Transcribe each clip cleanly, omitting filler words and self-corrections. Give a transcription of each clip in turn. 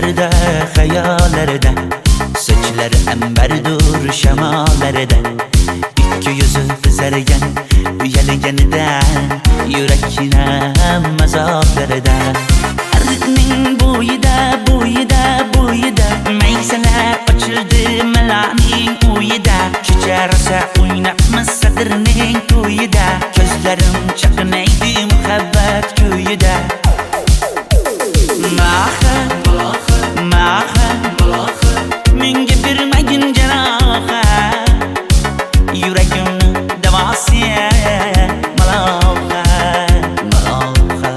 Düşlerde, hayallarda, saçları emberdur şemalarda. İki yüzü kızargan, uyalganidan, yurakina mazoblarda. Arıqning bo'yida, bo'yida, bo'yida, maysalar ochildi malaning uyida. Kecha rosa o'ynabmiz sadirning to'yida, ko'zlarim chaqnaydi muhabbat kuyida. Maha, maha, menga bermagin janoha, yuragimni davosi maloha, maloha.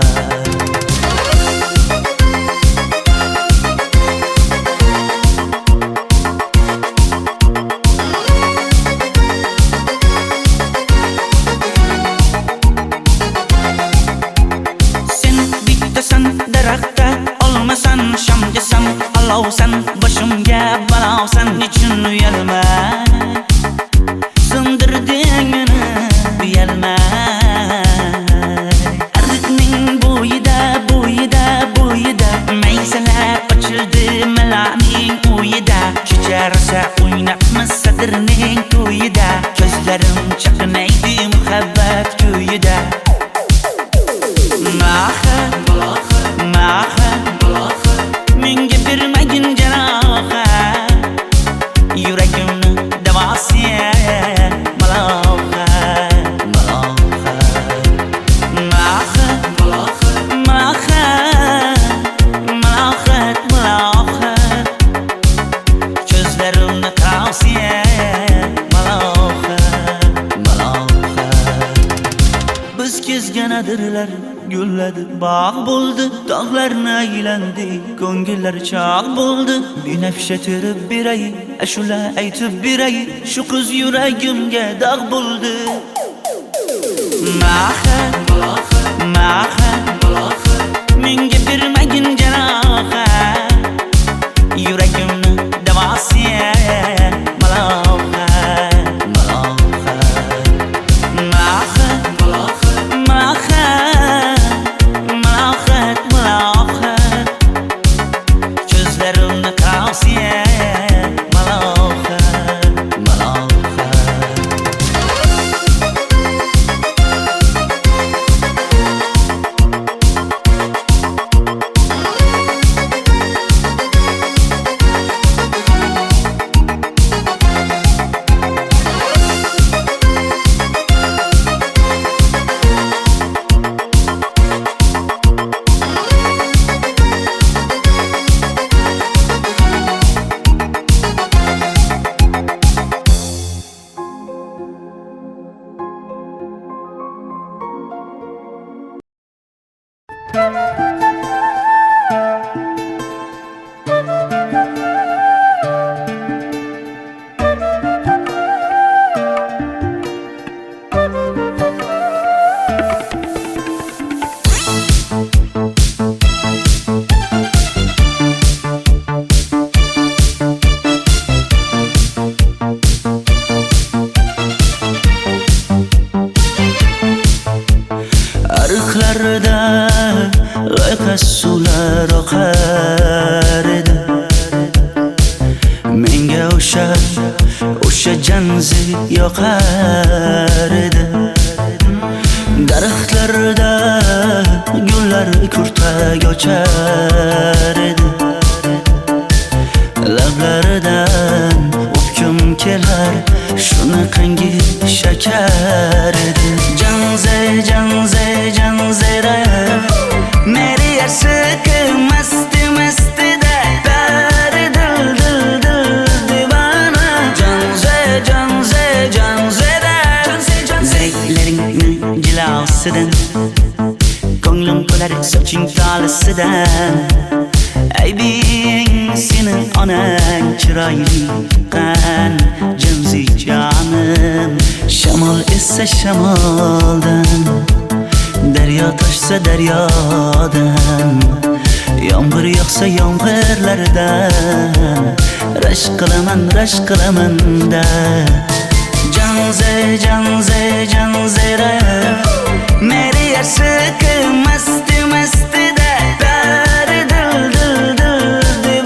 Sen bittasan daraxtda, olmasan shamgasan, olovsan boshimga balosan. Nechun uyalma, sindirding meni uyalma. Arıqning bo'yida, bo'yida, bo'yida, maysalar ochildi malaning uyida. Kecha rosa o'ynabmiz sadirning to'yida, ko'zlarim chaqnaydi muhabbat kuyida. Maha, maha, menga bermagin janoha, yuragimni davosi maloha, maloha. Maha, maha, malohat, malohat, ko'zlarimni tavsi maloha, maloha. Biz kezgan adirlar gulladi, bog' bo'ldi, tog'larni aylandi, ko'ngillar chog' bo'ldi. Binafsha terib beray, ashula aytib beray, shu qiz yuragimga dog' bo'ldi. Maha, maha, menga bermagin janoha, yuragimni davosi maloha, maloha. Maha, maha, malohat, malohat, ko'zlarimni tavsi maloha, maloha. Arıqlarda loyqa suvlar oqar edi, menga o'sha janzi yoqar edi. Daraxtlarda gullar kurtak ochar edi, lablaridan o'pkim kelar, shunaqangi shakar edi. Janze, janze, janzera, meri yarsiqi masti mastida, bari dil dil dil divana. Janze, janze, janzera, zeylaringni jilosidan, ko'nglim to'lar soching tolisidan. Aybing sening onang chiroyli qan, janzi jonim. Shamol essa shamoldan, daryo toshsa daryodan, yomg'ir yog'sa yomg'irlardan, rashk qilaman da. Janze, janze, janzera, meri yarsiqi masti mastida, bari dil dil dil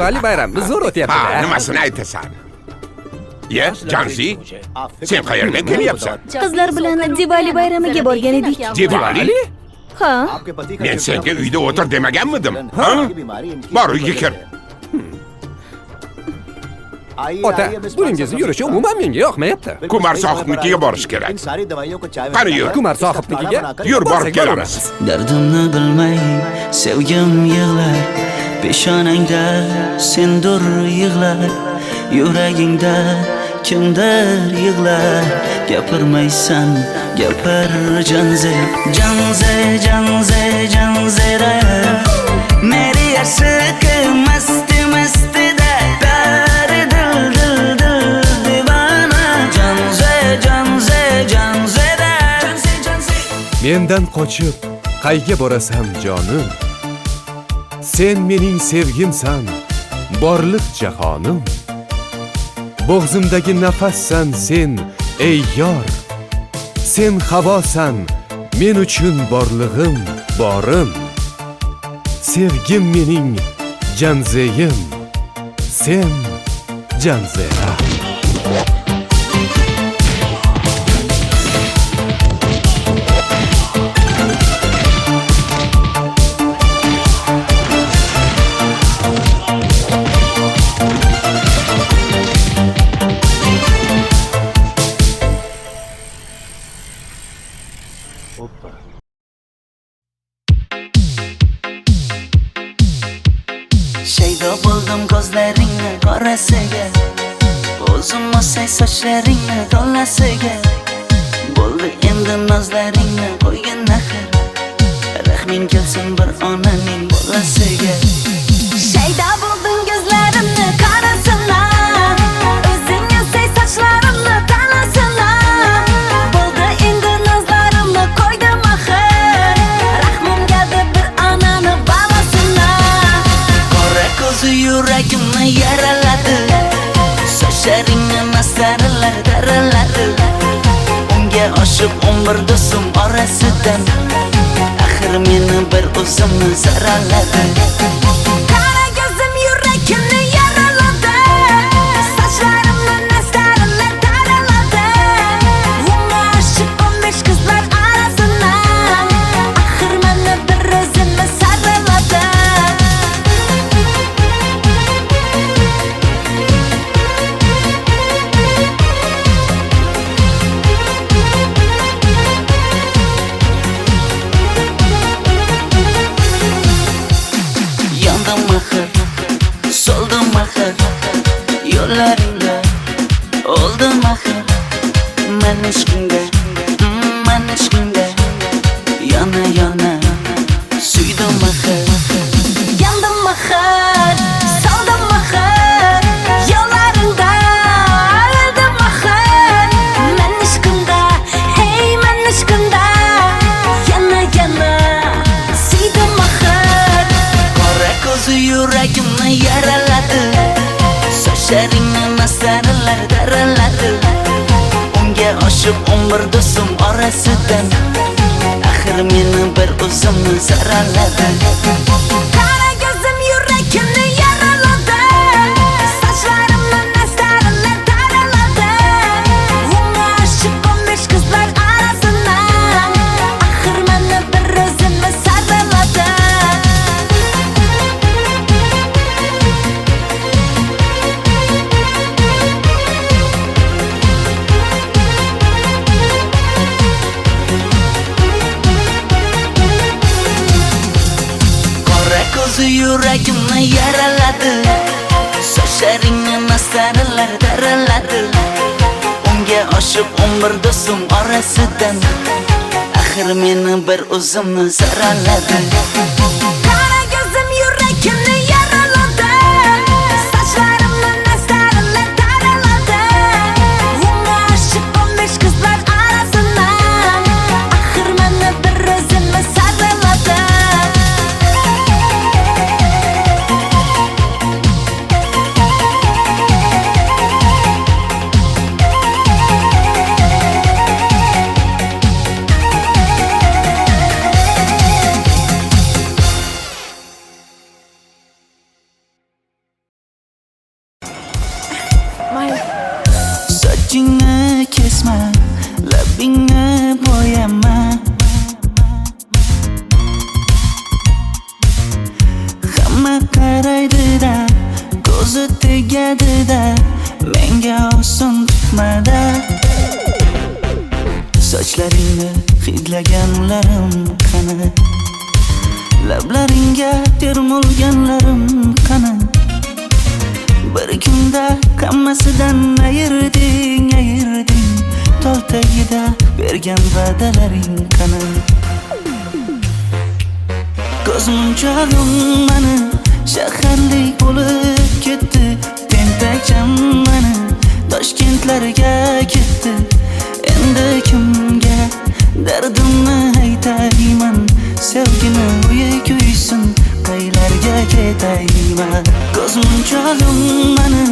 Diwali bayramimiz zo'r Ha, o'tyapti-da. nimasini aytasan? Ye, Janzi, sen qayerdan kelyapsan? Qizlar bilan Diwali bayramiga borgan edik. Diwali? Ha, Men senga uyda o'tir demaganmidim? Ha? Bor, uyga kir. Ota, buningizni yurishi umuman menga yoqmayapti. Kumar sohibnikiga borish kerak. Qani yur. Kumar sohibnikiga Yur, borib borsak kelamiz. Dardimni bilmay sevgim yig'lar, peshonangda sendur yig'lar, yuragingda kimdir yig'lar. Gapirmaysan, gapir Janze, Janze, Janze, Janzera. Meri aşık masti masti da pari dil dil dil divana. Janze, Janze, Janzera. Janze, Janze. Mendan qochib qayga borasan jonim? Sen mening sevgimsan, borliq jahonim. Bo'g'zimdagi nafassan sen, ey yor. Sen havosan, men uchun borlig'im, borim. Sevgim mening Janzeyim, sen Janzera. Shaydo bo'ldim ko'zlaringni qorasiga, o'zim o'say sochlaringni to'lasiga. Bo'ldi endi nozlaringni qo'ygan naxir, rahming kelsin bir onaning bolasiga. shayda bo'lding ko'zlarimni qarasana, o'zing yasay sochlarimni tanasana. Bo'ldi endi nazlarimni qo'ydim axir, rahmim keldi bir onani bolasina. Qora ko'zi yuragimni yaraladi, sochlaringni mastarlar daraladi. Unga oshiq 11 do'stim orasidan, axir meni bir o'zimni zaraladi. Qara ko'zim yuragimni yaraladi, sochlarimni nastarlar taraladi. Unga oshiq 15 qizlar arasina, axir meni bir o'zimni saraladi. Yandım axir, soldim axir, yo'llaringda oldim axir. Men ishqingda, men ishqingda yana yana suydim axir. Yandım axir, soldim axir, yo'llaringda oldim axir. Men ishqimda, hey men ishqimda yana yana suydim axir. Qora ko'zi yuragimni yaraladi, sochlaringni mastarlar daraladi. Unga oshiq 11 do'stim orasidan, axir meni bir o'zimni zaraladi. Qara ko'zim yuragimni yaraladi, sochlarimni nastarlar taraladi. Unga oshiq 15 qizlar arasina, axir meni bir o'zimni saraladi. Qora ko'zi yuragimni yaraladi, sochlaringni mastarlar daraladi. Unga oshiq 11 do'stim orasidan, axir meni bir o'zimni zaraladi. Qara ko'zim yuragimni yaraladi, sochlarimni nastarlar taraladi. Unga oshiq 15 qizlar arasina, axir meni bir o'zimni saraladi. Sochlaringni hidlaganlarim qani? Lablaringga termulganlarim qani? Bir kunda hammasidan ayırding Tol tagida bergan va'dalaring qani? Ko'zmunchog'im mani shaharlik bo'lib ketdi. Tentakcham mani Toshkentlarga ketdi. Endi kimga dardimni aytayman? Sevgini uyi kuysin, qaylarga ketayman? Ko'zmunchog'im mani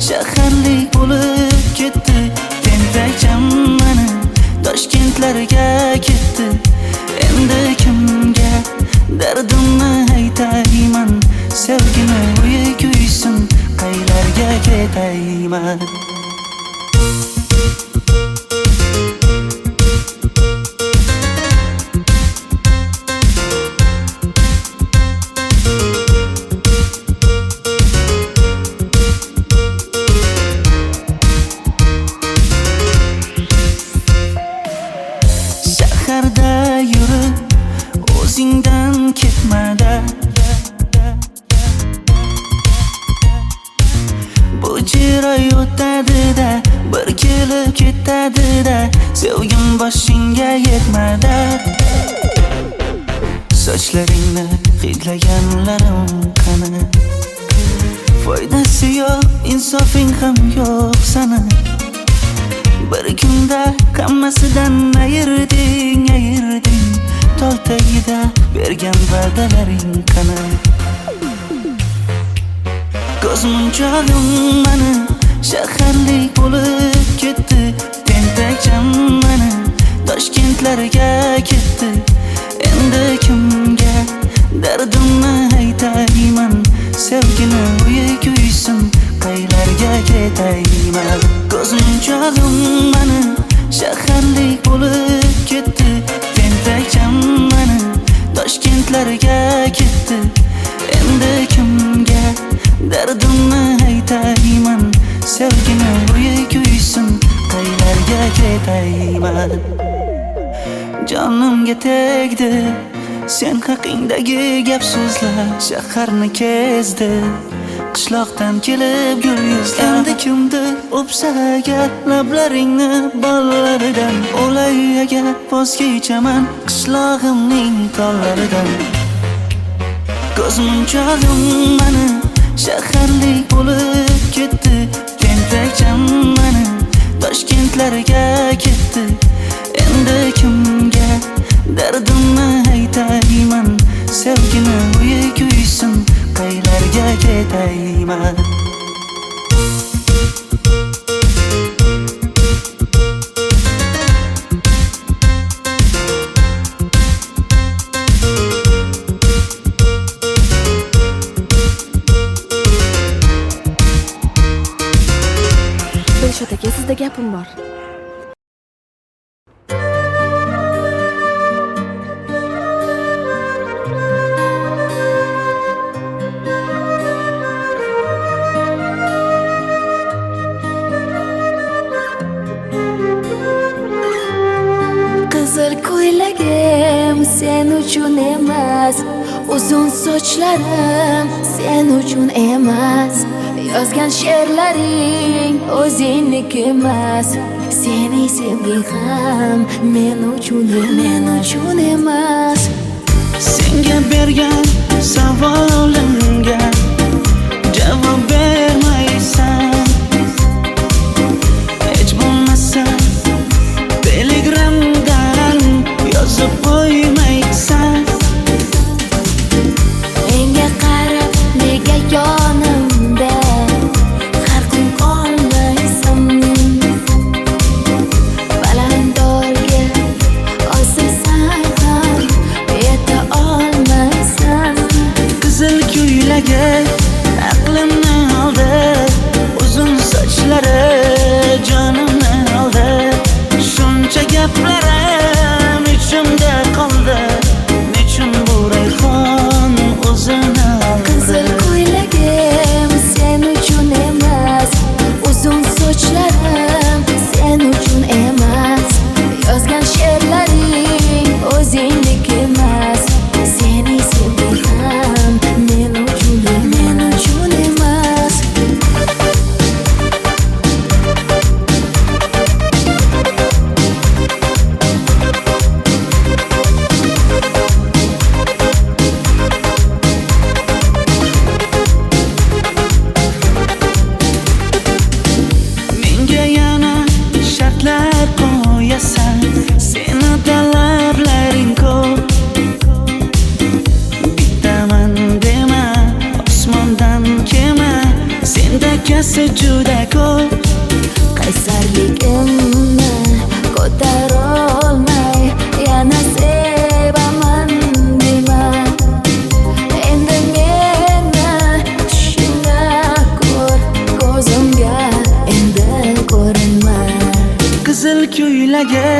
shaharlik bo'lib ketdi. Tentakcham mani Toshkentlarga ketdi. Endi kimga dardimni aytayman? Sevgini uyi kuysin, qaylarga ketayman? Shaharda yurib o'zingdan ketmada, bu jiroy o'tadi-da, bir kelib ketadi-da, sevgim boshingga yetmada. Sochlaringni hidlaganlarim qani? Foydasi yo'q, insofing ham yo'q sana. Bir kunda hammasidan ayırding Tol tagida bergan va'dalaring qani? Ko'zmunchog'im mani shaharlik bo'lib ketdi. Tentakcham mani Toshkentlarga ketdi. Endi kimga dardimni aytayman? Sevgini uyi kuysin, qaylarga ketayman? Ko'zmunchog'im mani shaharlik bo'lib ketdi. Tentakcham mani Toshkentlarga ketdi. Endi kimga dardimni aytayman? Sevgini uyi kuysin, qaylarga ketayman? Jonimga tegdi sen haqingdagi gap so'zlar, shaharni kezdi qishloqdan kelib gul yuzlar. Endi kimdir o'psa agar lablaringni bollaridan, o'lay agar voz kechaman qishlog'imning tollaridan. Ko'zmunchog'im mani shaharlik bo'lib ketdi. Tentakcham mani Toshkentlarga ketdi. Endi kimga dardimni aytayman? Sevgini uyi kuysin, qaylarga ketayman? Dilshod aka, sizda gapim bor. Qizil ko'ylagim sen uchun emas, uzun sochlarim sen uchun emas, yozgan she'rlaring o'zingniki emas, sening sevging ham men uchun emas. Senga bergan savolimga javob bermaysan. Hech bo'lmasa Telegramdan yozib qo'ymaysan. Menga qarab nega yonimda har kun qolmaysan? Balandorga osilsang ham yeta olmaysan. Qizil ko'ylagi aqlimni oldi. esa juda ko'p. qaysarligimni ko'tarolmay yana sevaman dema. Endi meni tushingda ko'r, ko'zimga endi ko'rinma. Qizil ko'ylagi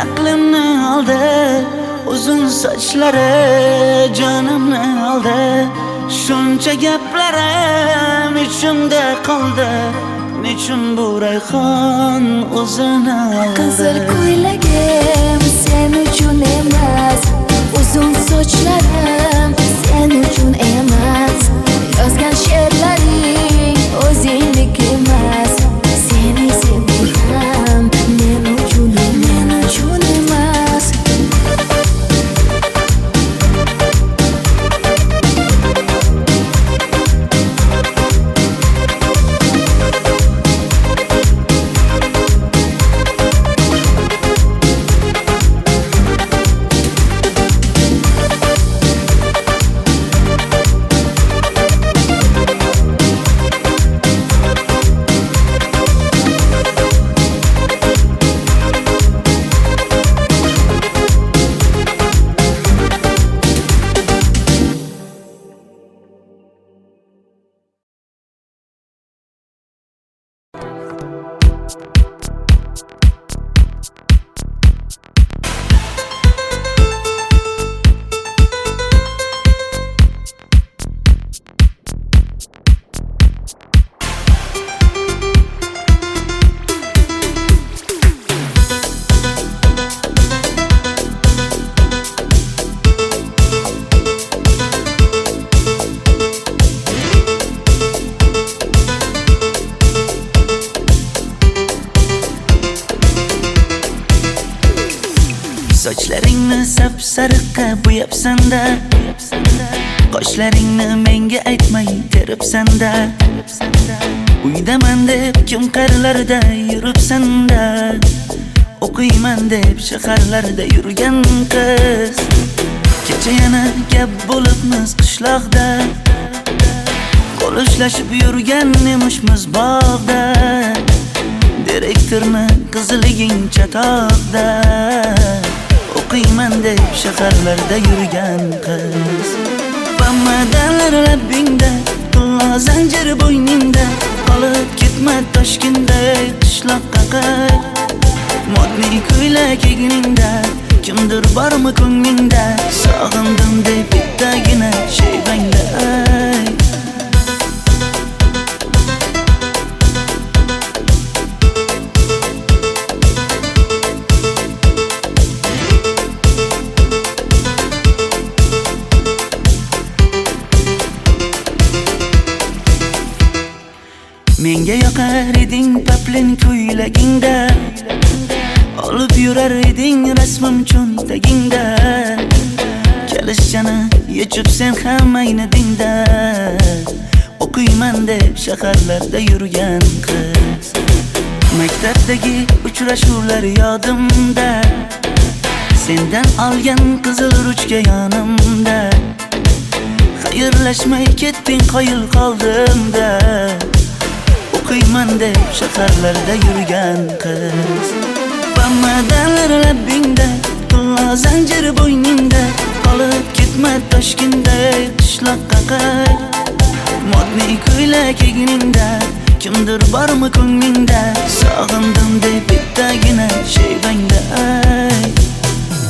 aqlimni oldi, uzun sochlari jonimni oldi. Shuncha gaplarim ichimda qoldi, nechun bu rayhon o'zini oldi. Qizil ko'ylagim sen uchun emas, uzun sochlarim sen uchun emas. Yozgan she'rlaring o'zingdek emas. Seni sevdim men uchun emas. Sochlaringni sap-sariqqa bo'yabsan-da, qoshlaringni menga aytmay teribsan-da. Uydaman deb kim qarlarda yuribsan-da, o'qiyman deb shaharlarda yurgan qiz. Kecha yana gap bo'libmiz qishloqda, qo'l ushlashib yurgan emishmiz bog'da. Direktorni qiziliging chatoqda, o'qiyman deb shaharlarda yurgan qiz. Bamadanlar labbingda, tilla zanjir bo'yningda, qolib ketma Toshkentda qishloqqa qayt. Modniy ko'ylak egningda, kimdir bormi ko'nglingda, sog'indim deb bittagina shevangda ayt. Menga yoqar eding paplin ko'ylagingda, olib yurar eding rasmim cho'ntagingda. Kalishchani yechib sen ham aynadingda, o'qiyman deb shaharlarda yurgan qiz. Maktabdagi uchrashuvlar yodimda, sendan olgan qizil ruchka yonimda. Xayrlashmay ketding qoyil qoldimda, o'qiyman deb shaharlarda yurgan qiz. Bamadanlar labbingda, tilla zanjir bo'yningda, qolib ketma Toshkentda qishloqqa qayt. Modniy ko'ylak egningda, kimdir bormi ko'nglingda, sog'indim deb bittagina shevangda ayt.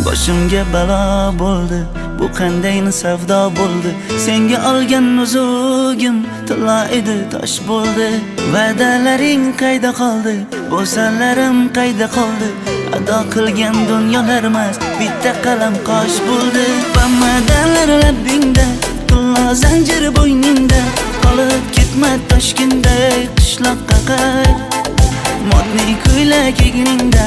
Boshimga balo bo'ldi, bu qanday savdo bo'ldi. Senga olgan nuzugim tilla edi, tosh bo'ldi. Va'dalaring qayda qoldi, bo'salarim qayda qoldi. Ado qilgan dunyolar emas, bitta qalam qosh bo'ldi. Bamadanlar labbingda, tilla zanjir bo'yningda, qolib ketma Toshkentda qishloqqa qayt. Modniy ko'ylak egningda,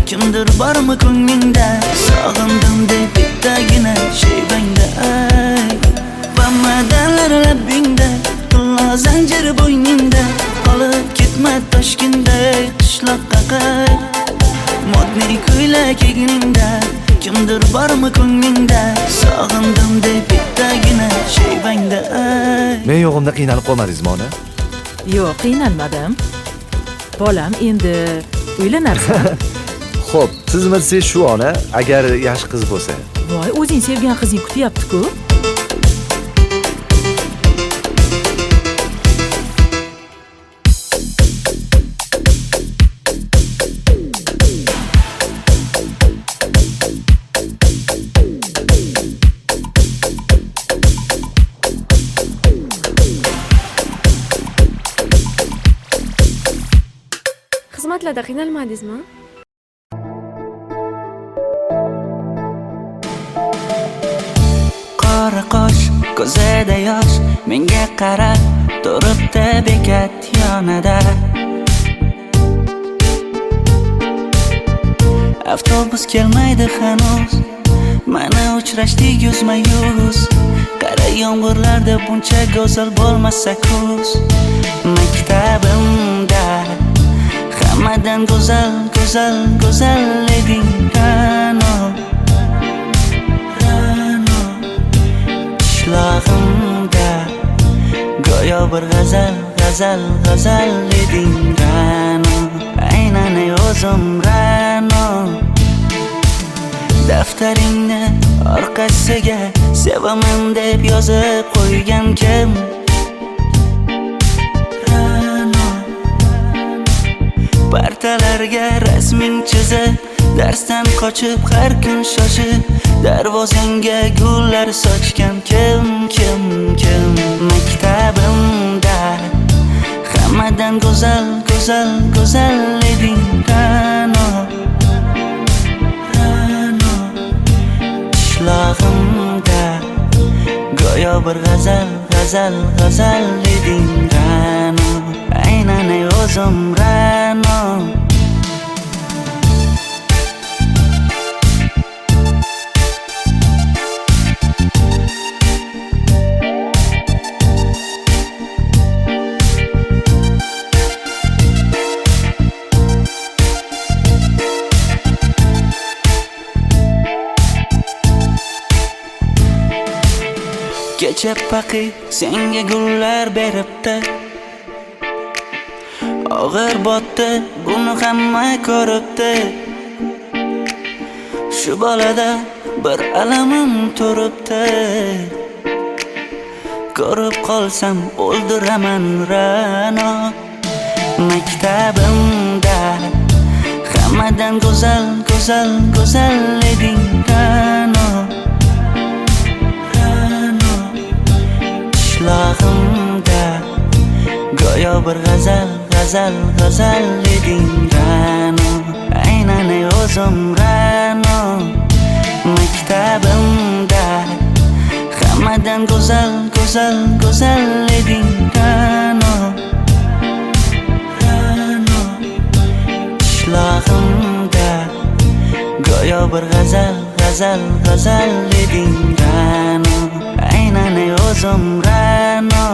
kimdir bormi ko'nglingda, sog'indim deb bittagina shevangda ayt. Bamadanlar labbingda, tilla zanjir bo'yningda, qolib ketma Toshkentda qishloqqa qayt. Modniy ko'ylak egningda, kimdir bormi ko'nglingda, sog'indim deb bittagina shevangda ayt. Men yo'g'imda qiynalib qolmadingizmi ona? Yo'q, qiynalmadim. Bolam, endi uylanarsan. Xo'p, siz shu ona agar yaxshi qiz bo'lsa. Voy, o'zing sevgan qizing kutyapti-ku. Xizmatlarda qiynalmadingizmi? Qora qosh, ko'zida yosh, menga qarab turibdi bekat yonida. Avtobus kelmaydi hanuz, mana uchrashdik yuzma-yuz. Qara yomg'irlarda buncha go'zal bo'lmasa kuz. Maktabimda hammadan go'zal, go'zal, go'zal eding Ra'no. Qishlog'imda go'yo bir g'azal, g'azal, g'azal eding Ra'no. Aynan o'zim Ra'no. Daftaringni orqasiga sevaman deb yozib qo'ygan kim? Partalarga rasming chizib, darsdan qochib har kun shoshib, darvozangga gullar sochgan kim? Maktabimda hammadan go'zal, go'zal, go'zal eding Ra'no. Qishlog'imda go'yo bir g'azal, g'azal, g'azal eding Ra'no. Aynan o'zim Ra'no. Kecha paqi senga gullar beribdi, og'ir botdi, buni hamma ko'ribdi. Shu bolada bir alamim turibdi, ko'rib qolsam o'ldiraman Ra'no. Maktabimda hammadan go'zal, go'zal, go'zal eding Ra'no. Qishlog'imda go'yo bir g'azal, g'azal, g'azal eding Ra'no. Aynan o'zim Ra'no. Maktabimda hammadan go'zal, go'zal, go'zal eding Ra'no. Qishlog'imda go'yo bir g'azal, g'azal, g'azal eding Ra'no. Aynan o'zim Ra'no.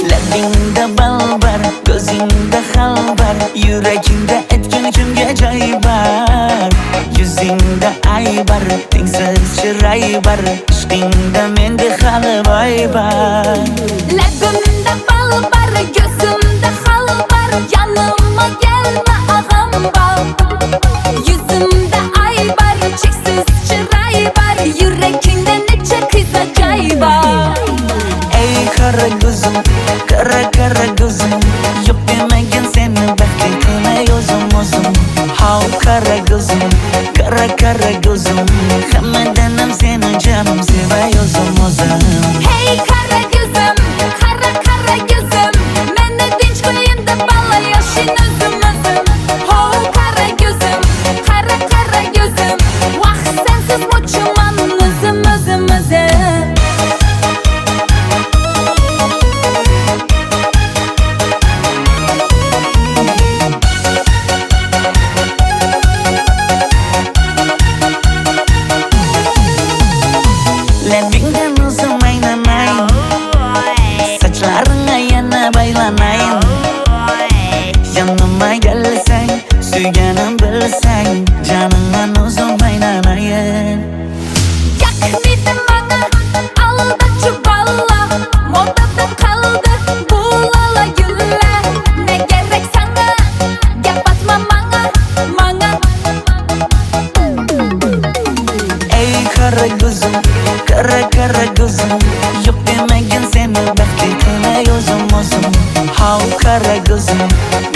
Labingda balbar, ko'zingda xalbar, yuragingda etgan kimga joy bar. Yuzingda aybar, tengsiz chiray bar, ishqingda menda hali boy bar. Labimda balbar, ko'zimda xalbar, yanıma gelme ağam bal. Yuzimda aybar, cheksiz chiray bar, yuragingda necha qiza joy bar. Ey qara ko'zim, qara qara ko'zim, yo'q demagan seni baxtli qilay o'zim. Hav qara ko'zim, qara qara ko'zim, hammadan ham seni jonim sevay o'zim. Hey qara ko'zim, qara qara ko'zim, meni tinch qo'yinda balla yoshing o'zim. Hav qara ko'zim, qara qara ko'zim, vaqt sensiz mo'chiman o'zim.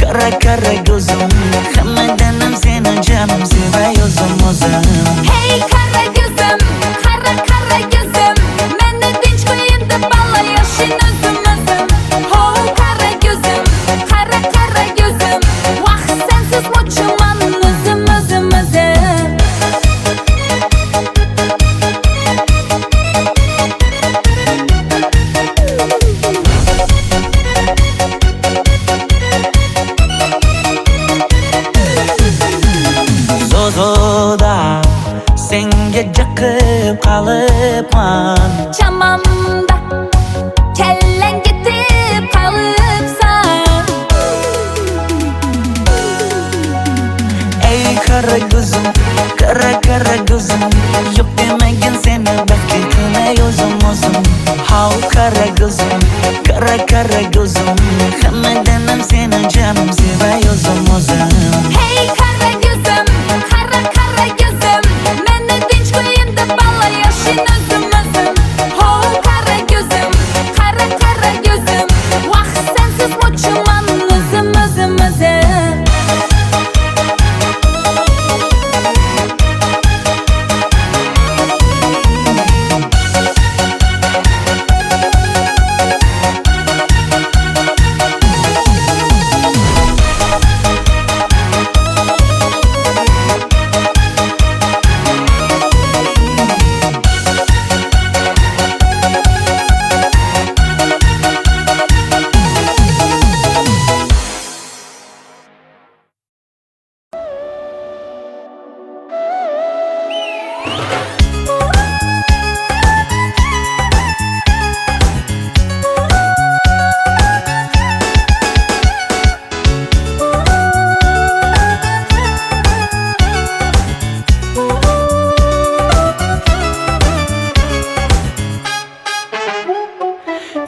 Kara kara gözüm Hammadanam seni canım sevay o'zim Hey kara gözüm, kara kara gözüm Meni tinch qo'yin deb balla yashin o'zim Ho kara gözüm, kara kara gözüm Vaqt sensiz mo'chiman o'zim Zozoda senga jiqib qolibman Chamamda kellang ketib qolibsan Ey kara gözüm kara kara gözüm Yok demagin seni baxtli qilay o'zim How kara gözüm kara gözüm Hammadanam seni canım sevay o'zim Hey kara gözüm, kara kara gözüm Meni tinch qo'yin deb balla yashin o'zim Ho kara gözüm, kara kara gözüm Vaqt sensiz mo'chiman o'zim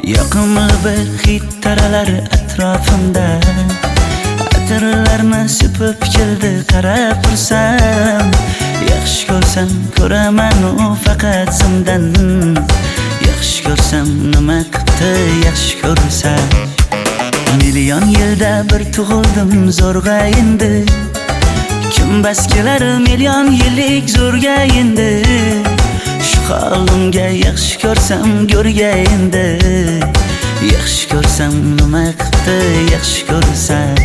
Yoqimli bir hid taralar atrofimda Atirlarni sepib keldi qarab tursam Yaxshi ko'rsam ko'raman u faqat simdan Yaxshi ko'rsam nima qildi yaxshi ko'rsam Million yilda bir tug'ildim zo'rg'a endi Kim bas kelar million yillik zo'rga endi Shu holimga yaxshi ko'rsam go'rga endi Yaxshi ko'rsam nima qildi yaxshi ko'rsam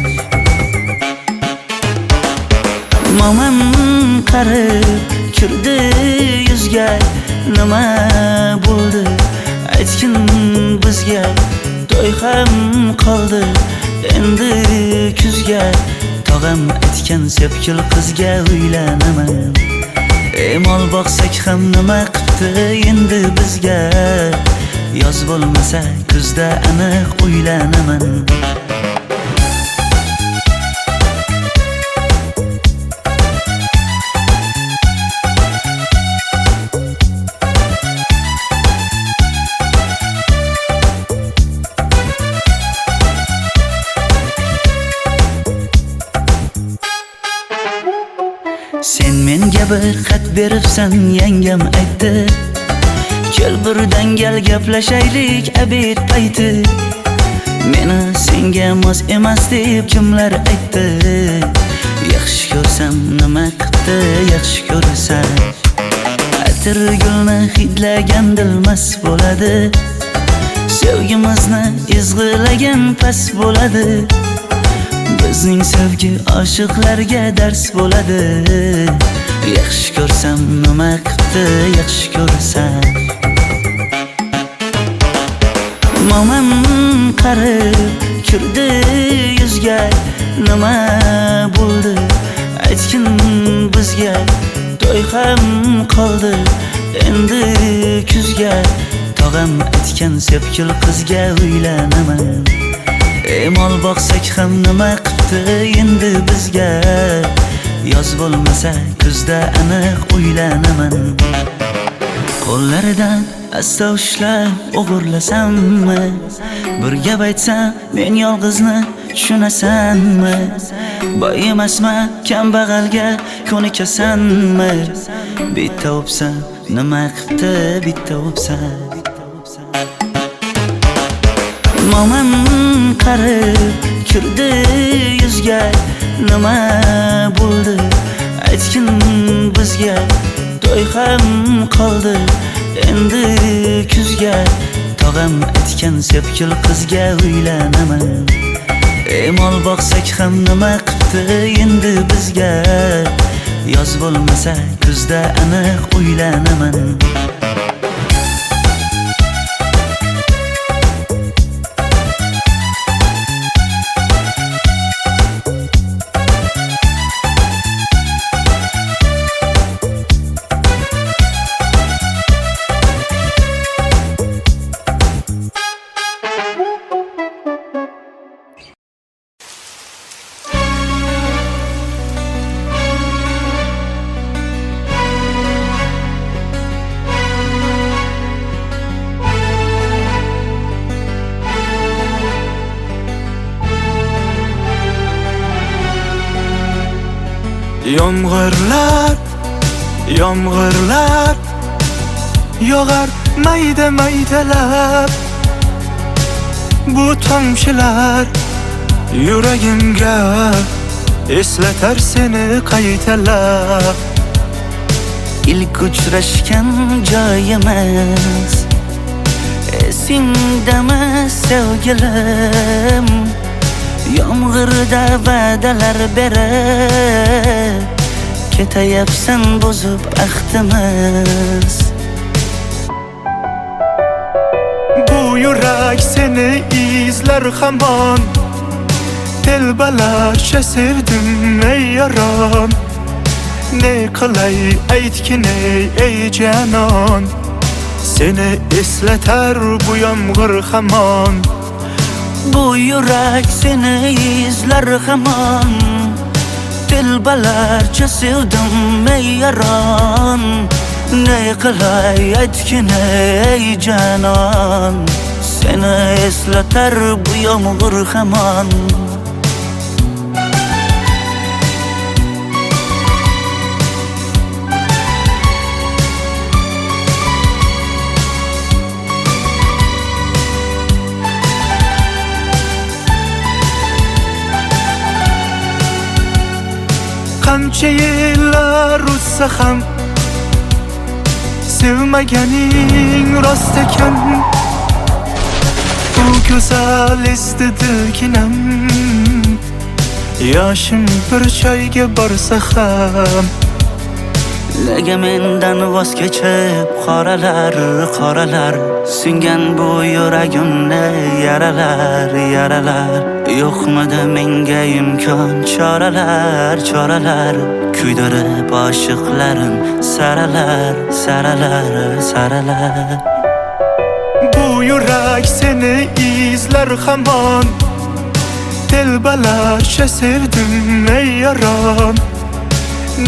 Momam qarib kirdi yuzga Nima bo'ldi aytgin bizga To'y ham qoldi endi kuzga Tog'am aytgan sepkil qizga uylanaman Mol boqsak ham nima qildi endi bizga Yoz bo'lmasa kuzda aniq uylanaman Sen menga bir xat beribsan yangam aytdi Kel birdan gal gaplashaylik abid payti Meni senga mos emas deb kimlar aytdi Yaxshi ko'rsam nima qildi yaxshi ko'rsam Atir gulni hidlagan dilmas bo'ladi Sevgimizni izg'ilagan pas bo'ladi Bizning sevgi oshiqlarga dars bo'ladi Yaxshi ko'rsam nima qildi yaxshi ko'rsam Momam qarib kirdi yuzga Nima bo'ldi aytgin bizga To'y ham qoldi endi kuzga Tog'am aytgan sepkil qizga uylanaman Mol boqsak ham nima qildi endi bizga Yoz bo'lmasa kuzda aniq uylanaman Qo'llaridan asta ushlab o'g'irlasammi Bir gap aytsam men yolg'izni tushunasanmi Boy emasman kambag'alga ko'nikasanmi Bitta o'psam nima qildi bitta o'psam Mo'min qarib kirdi yuzga, nima bo'ldi aytgin bizga. To'y ham qoldi endi kuzga, tog'am aytgan sepkil qizga uylanaman. Mol boqsak ham nima qipti endi bizga, yoz bo'lmasa kuzda aniq uylanaman. Yomg'irlar, yomg'irlar yog'ar mayda maydalab. Bu tomchilar yuragimga eslatar seni qaytalab. İlk uchrashgan joyimiz esingdami sevgilim? Yomg'irda va'dalar berib ketayapsan bozib ahdimiz. Bu yurak seni izler hamon, telbalarcha sevdim ey yaron. Ne qilay aytgin ey canon, seni eslatar bu yomg'ir hamon. Bu yurak seni izler hamon, telbalarcha sevdim ey yaron. Ne qilay aytgin ey canon, seni eslatar bu yomg'ir hamon. Qancha yillar o'tsa ham sevmaganing rost ekan. Bu go'zal esdi dilginam, yoshim bir joyga borsa ham. Nega mendan voz kechib qoralar, qoralar singan bu yuragimni yaralar, yaralar. Yo'qmidi menga imkon choralar, choralar kuydirib oshiqlarim saralar, saralar, saralar. Bu yurak seni izler hamon, telbalarcha sevdim ey yaron.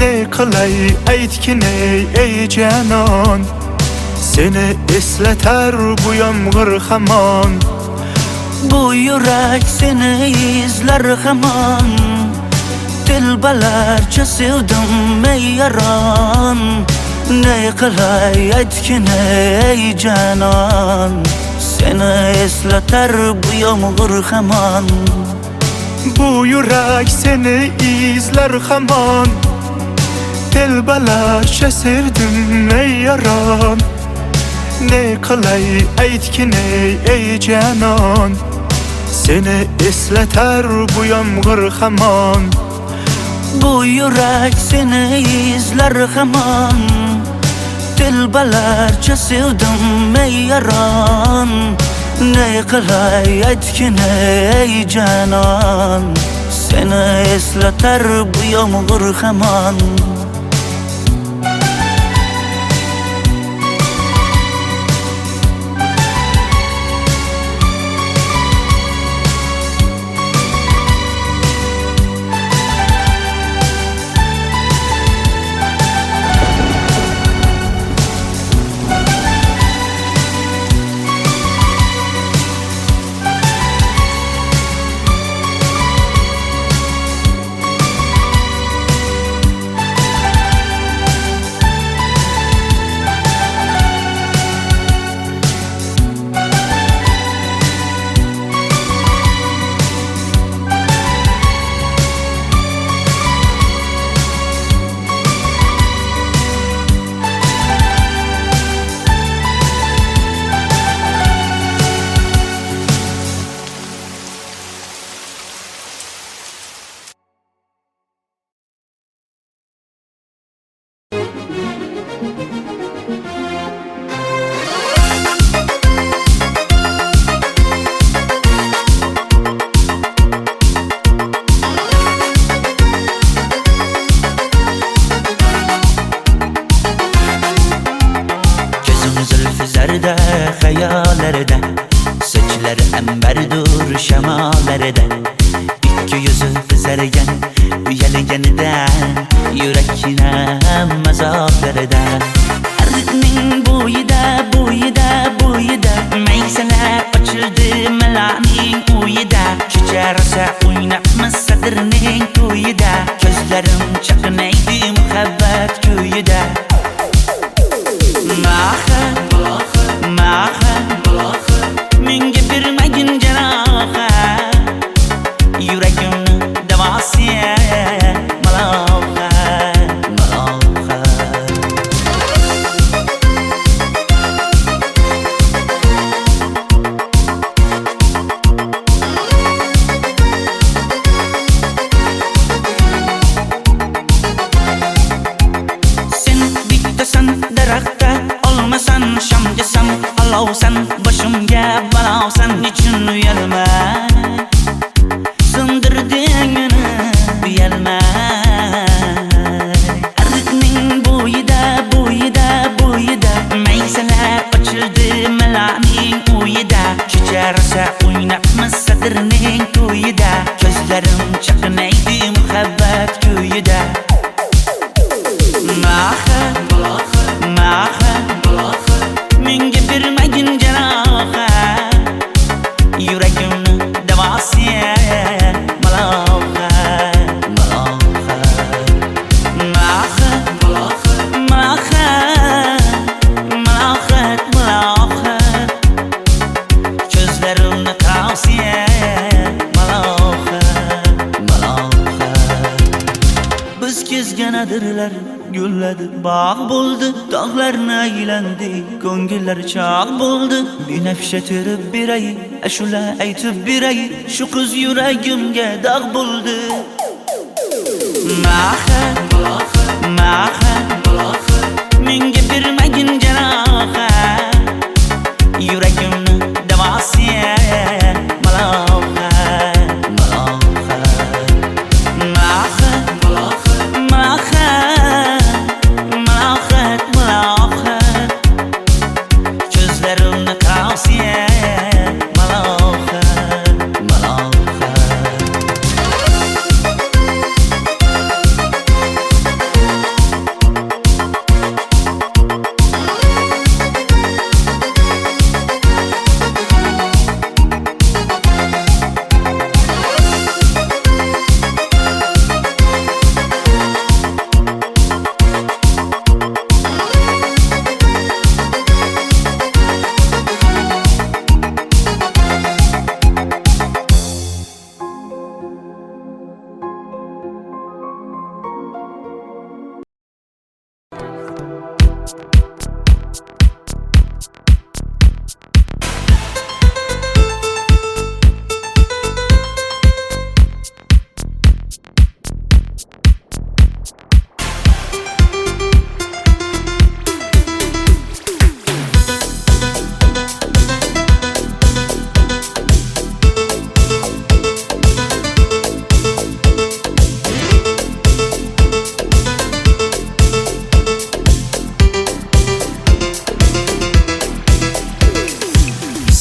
Ne qilay aytgin ey canon, seni eslatar bu yomg'ir hamon. Bu yurak seni izler hamon, telbalarcha sevdim ey yaron. Ne qilay aytgin ey canon, seni eslatar bu yomg'ir hamon. Bu yurak seni izler hamon, telbalarcha sevdim ey yaron. Ne qilay aytgin ey canon, seni eslatar bu yomg'ir hamon. Bu yurak seni izler hamon, telbalarcha sevdim ey yaron. Ne qilay aytgin ey canon, seni eslatar bu yomg'ir hamon. yuzi qizargan uyalganidan yurakkinam azoblaridan ariqning bo'yida maysalar ochildi malaning uyida kecharsa o'ynabmiz sadirning to'yida ko'zlarim chaqnaydi muhabbat ko'yida maha menga bermagin jarohat yuragimni davosi maloha sen bittasan daraxtda olmasan shamgasan olovsan boshimga balosan nechun uyalma sindirding meni uyalma ariqning bo'yida maysalar ochildi malaning uyida kecharsa o'ynabmiz sadirning to'yida ko'zlarim chaqnaydi muhabbat ko'yida maha menga bermagin jarohat yuragimni davosi maloha ko'zlarimni tavsiya maloha biz kezgan adirlar gulladi bog' bo'ldi tog'larni aylandi ko'ngillar chog' bo'ldi binafsha terib beray ashula aytib beray shu qiz yuragimga dog' bo'ldi maha menga bermagin jarohat yuragimni davosi maloha ko'zlarimni tavsiya maloha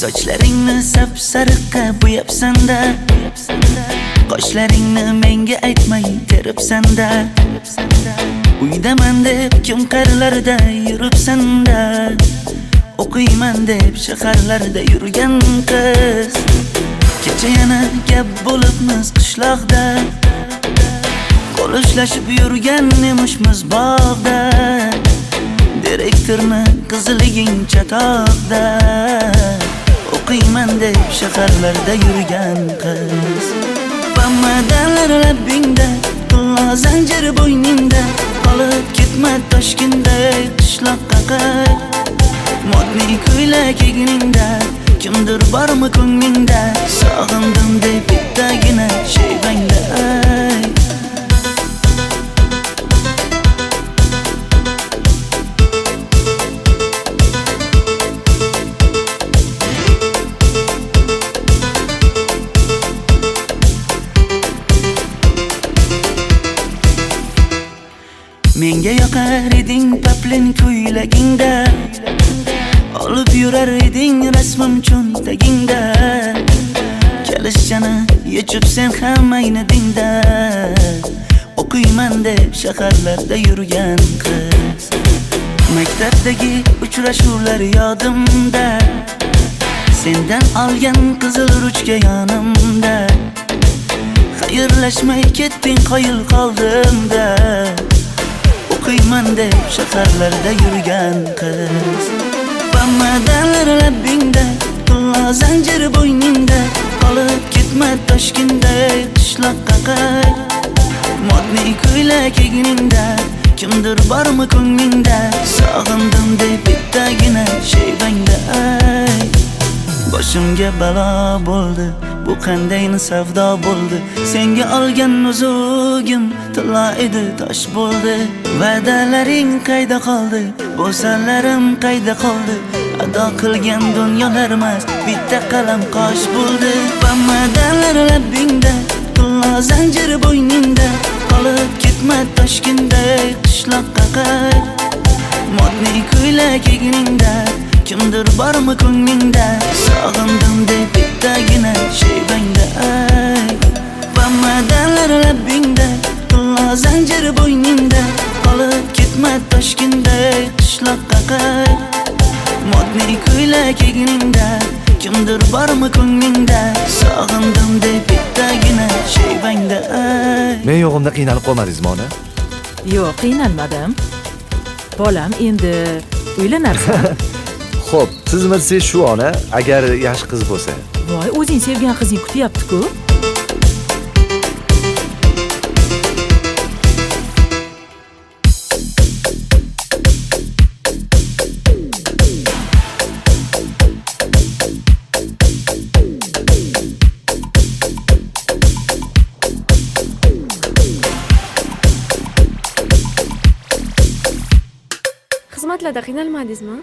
Sochlaringni sapsariqqa bo'yabsan-da, qoshlaringni menga aytmay teribsan-da, uydaman deb kim qarlarda yuribsan-da, o'qiyman deb shaharlarda yurgan qiz, kecha yana gap bo'libmiz qishloqda, qo'l ushlashib yurgan emishmiz bog'da, direktorni qiziliging chatoqda, o'qiyman deb shaharlarda yurgan qiz. Bamadalar labbingda, qullo zanjir bo'yningda, qolib ketma Toshkentda qishloqqa qayt. Modniy ko'ylak egningda, kimdir bormi ko'nglingda, sog'indim deb bittagina shevangda ayt. Menga yoqar eding paplin ko'ylagingda, olib yurar eding rasmim cho'ntagingda, Kalishchani yechib sen ham ayni dingda O'qiyman deb shaharlarda yurgan qiz Maktabdagi uchrashuvlar yodimda Sendan olgan qizil ruchka yonimda Xayrlashmay ketding qoyil qoldimda O'qiyman deb shaharlarda yurgan qiz Bamadan labbingda Pulla zanjir bo'yningda Qolib ketma Toshkentday qishloqqa qayt Modniy ko'ylak egningda Kimdir bormi ko'nglingda Sog'indim deb bittagina shevangda ay Boshimga balo bo'ldi Bu qanday savdo bo'ldi Senga olgan nuzugim Tilla edi tosh bo'ldi Va'dalaring qayda qoldi Bo'salarim qayda qoldi Ado qilgan dunyolar emas Bitta qalam qosh bo'ldi Bamadanlar labbingda Tilla zanjir bo'yningda Qolib ketma Toshkentday qishloqqa qayt Modniy ko'ylak egningda Kimdir bormi ko'nglingda Sog'indim deb bittagina shevangda ay Bamadanlar labbingda Tilla zanjir bo'yningda Qolib ketma Toshkentday qishloqqa qayt Modniy ko'ylak egningda Kimdir bormi ko'nglingda Sog'indim deb bittagina shevangda ay Men yo'g'imda qiynalib qolmadingizmi ona? Yo'q, qiynalmadim. Bolam, endi uylanarsan. Xo'p, siz bilsangiz shu ona, agar yaxshi qiz bo'lsa. Voy, o'zing sevgan qizing kutyapti-ku. Xizmatlarda qiynalmadingizmi?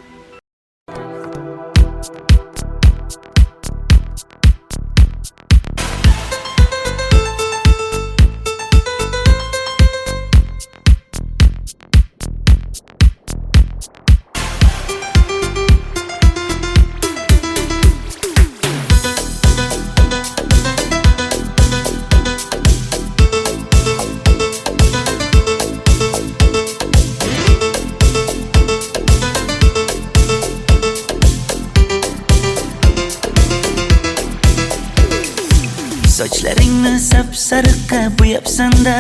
Sochlaringni sap-sariqqa bo'yabsan-da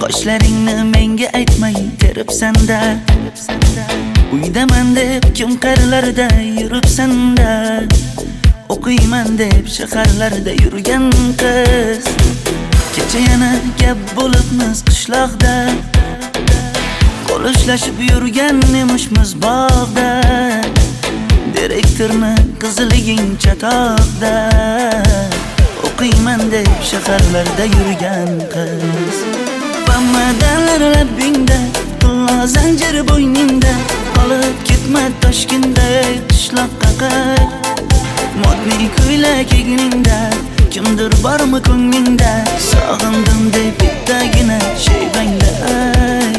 Qoshlaringni menga aytmay teribsan-da Uydaman deb kim qarilarda yuribsan-da O'qiyman deb shaharlarda yurgan qiz Kecha yana gap bo'libmiz qishloqda Qo'l ushlashib yurgan emishmiz bog'da Direktorni qiziliging chatoqda O'qiyman deb shaharlarda yurgan qiz Bamadanlar labbingda Tilla zanjir bo'yningda Qolib ketma Toshkentday qishloqqa qayt Modniy ko'ylak egningda Kimdir bormi ko'nglingda Sog'indim deb bittagina shevangda ay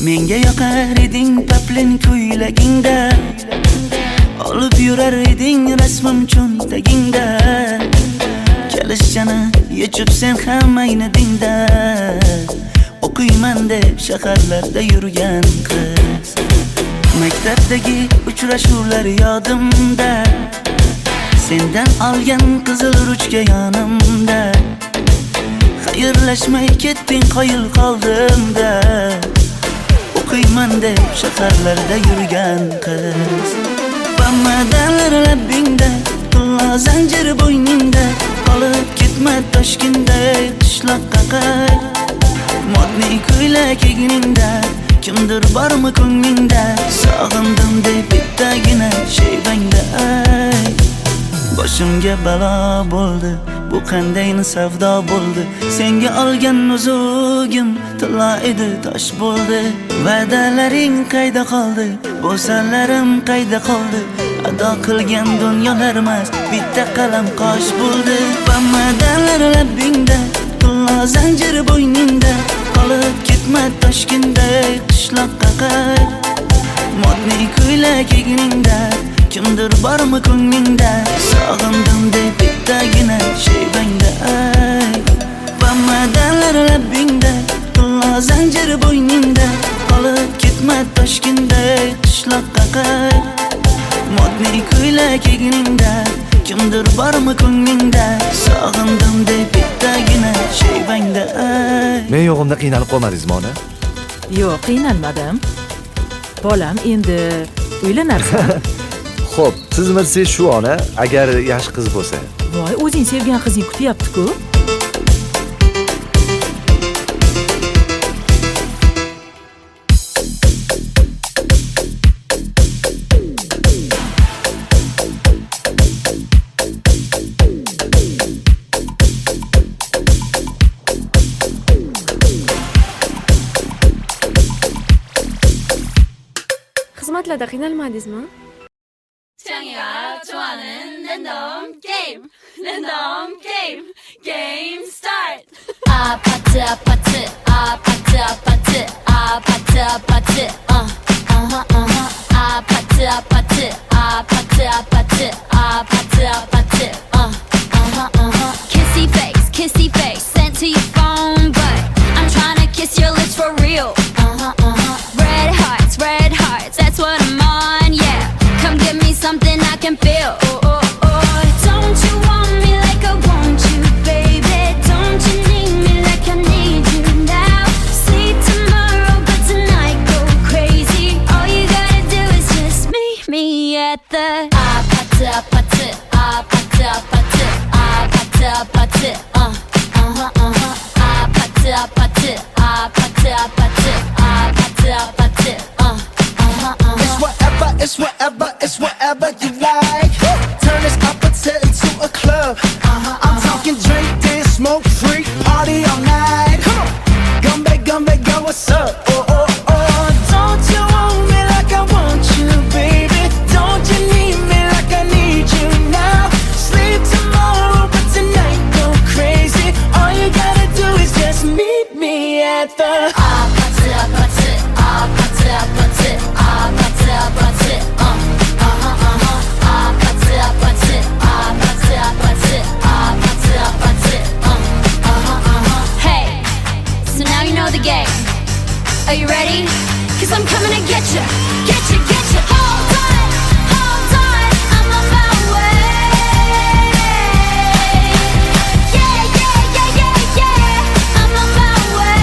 Menga yoqar eding paplin ko'ylagingda Olib yurar eding rasmim cho'ntagingda Kalishchani yechib sen ham ayni dingda O'qiyman deb shaharlarda yurgan qiz Maktabdagi uchrashuvlar yodimda Sendan olgan qizil ruchka yonimda Xayrlashmay ketding qoyil qoldimda O'qiyman deb shaharlarda yurgan qiz Bamadanlar labbingda Tilla zanjir bo'yningda Qolib ketma Toshkentday qishloqqa qayt Modniy ko'ylak egningda Kimdir bormi ko'nglingda Sog'indim deb bittagina shevangda ay Boshimga balo bo'ldi Bu qanday savdo bo'ldi Senga olgan nuzugim Tilla edi tosh bo'ldi Va'dalaring qayda qoldi Bo'salarim qayda qoldi Xudo qilgan dunyolarmas bitta qalam qosh bo'ldi. Bamadanlar labbingda, qullo zanjir bo'yningda, qolib ketma Toshkentday qishloqqa qayt. Modniy ko'ylak egningda, kimdir bormi ko'nglingda, sog'indim deb bittagina shevangda ay. Bamadanlar labbingda, qullo zanjir bo'yningda, qolib ketma Toshkentday qishloqqa qayt. Modniy ko'ylak egningda, kimdir bormi ko'nglingda, sog'indim deb bittagina shevangda ay. Men yo'g'imda qiynalib qolmadingizmi ona? Yo'q, qiynalmadim. Bolam, endi uylanarsan. Xo'p, siz bilsangiz shu ona, agar yaxshi qiz bo'lsa. Voy, o'zing sevgan qizing kutyapti-ku. Xizmatlarda qiynalmadingizmi? 창이가 좋아하는 랜덤 게임 게임 스타트. 아파트 아파트 아파트 아파트 아파트 아파트 아파트 아파트 아파트 아파트 아파트 아파트 kissy face sent to your phone, but I'm trying to kiss your lips for real. Red hearts, that's what I'm on, yeah. Come give me something I can feel. Don't you want me like I want you, baby? Don't you need me like I need you now? Sleep tomorrow, but tonight go crazy. All you gotta do is just meet me at the 아파트 아파트 아파트 아파트 아파트 아파트 아파트 아파트 아파트 아파트 아파트 아파트 It's whatever you like. Turn this appetite into a club. I'm talking drink, dance, smoke, freak, party all night. Come on, gum back, go, what's up? Don't you want me like I want you, baby? Don't you need me like I need you now? Sleep tomorrow, but tonight go crazy. All you gotta do is just meet me at the 아파트 아파트 아파트 아파트 아파트 아파트 아파트 아파트 아파트 아파트 아파트 Hey, so now you know the game. Are you ready? 'Cause I'm coming to get you, get you, get you. Hold on, I'm on my way. Yeah, I'm on my way.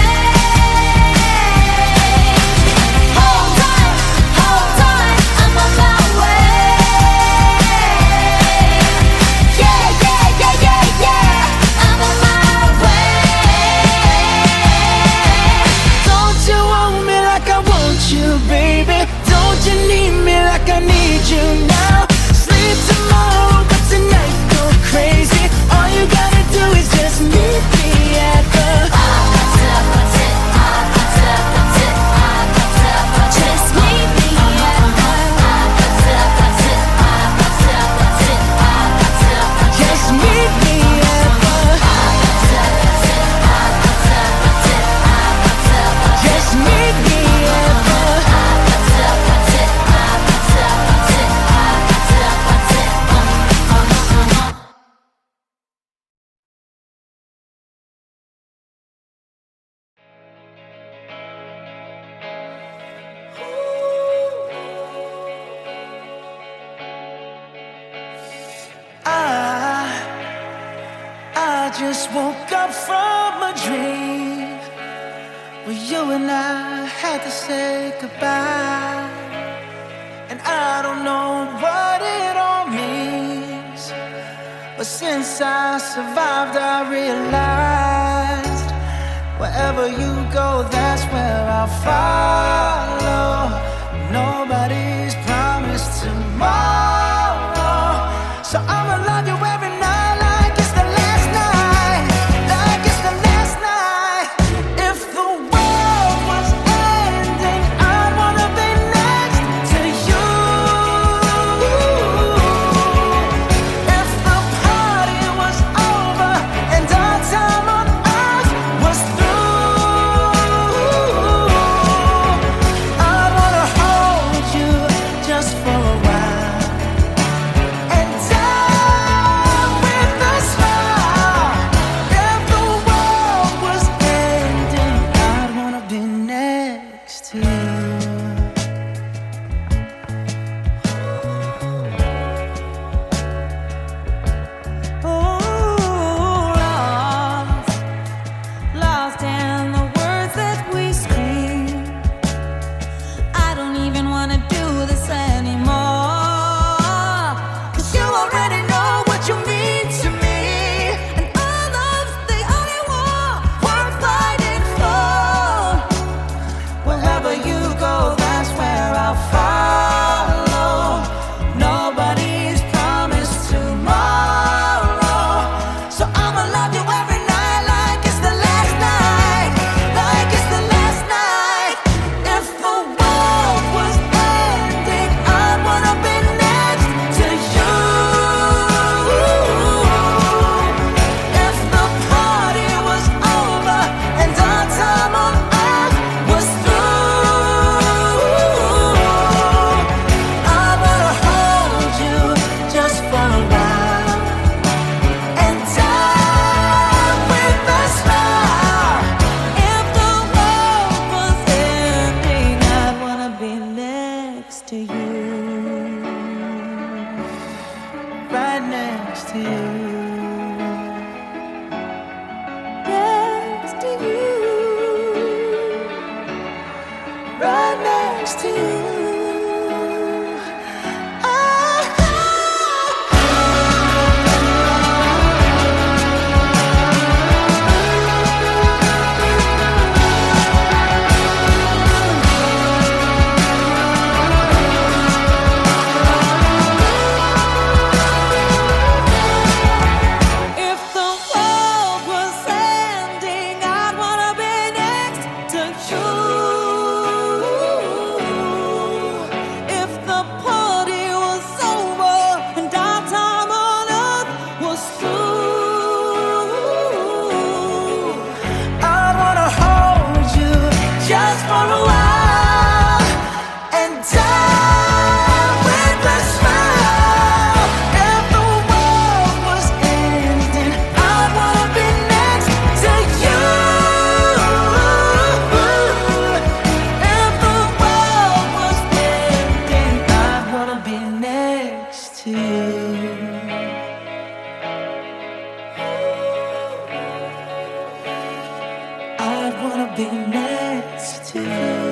Hold on, I'm on my way. Yeah, I'm on my way. Don't you want me like I want you, baby? Don't you need me like I need you now? Sleep tomorrow, but tonight go crazy. All you gotta do is just meet me at the 아파트 아파트 아파트 아파트 아파트 아파트 Just meet me at the 아파트 아파트 아파트 아파트 아파트 아파트 just meet me at the 아파트 아파트 아파트 아파트 아파트 아파트 just meet me at the 아파트 아파트 아파트 아파트 아파트 아파트 I just woke up from a dream where you and I had to say goodbye. And I don't know what it all means, but since I survived I realized wherever you go, that's where I'll follow. Nobody's promised tomorrow, so I'ma love you every night like it's the last night, like it's the last night. If the world was ending, I'd wanna be next to you. If the world was ending, I'd wanna be next to you. If the party was over and our time on earth was through, I'd wanna hold you just for a while and die with a smile. If the world was ending, I'd wanna be next to you. If the world was ending, I'd wanna be next to you. I'd wanna be next to you.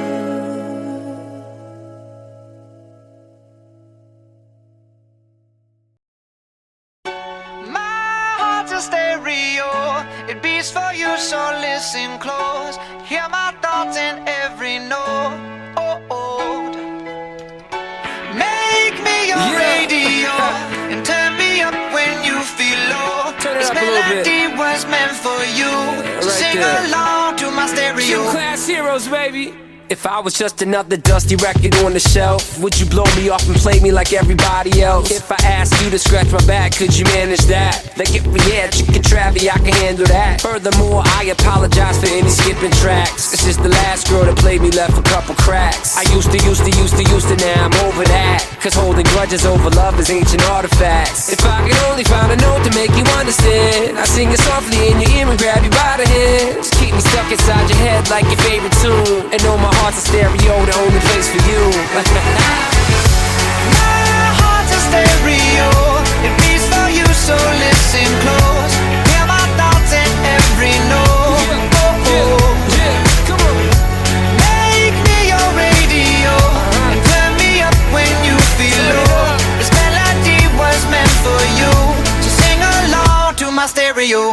My heart's a stereo, it beats for you, so listen close. Hear my thoughts in every note. Make me your radio and turn me up when you feel low. This melody was meant for you, so sing along to my stereo. Class heroes, baby. If I was just another dusty record on the shelf, would you blow me off and play me like everybody else? If I asked you to scratch my back, could you manage that? Like if we had chicken Travie, I can handle that. Furthermore, I apologize for any skipping tracks. It's just the last girl that played me left a couple cracks. I used to, now I'm over that. Cause holding grudges over love is ancient artifacts. If I could only find a note to make you understand, I sing it softly in your ear and grab you by the hands. Keep me stuck inside your head like your favorite tune, and know my heart's a stereo, the only place for you. My heart's a stereo, it beats for you, so listen close. Hear my thoughts in every note. Come on. Make me your radio and turn me up when you feel low. This melody was meant for you, so sing along to my stereo.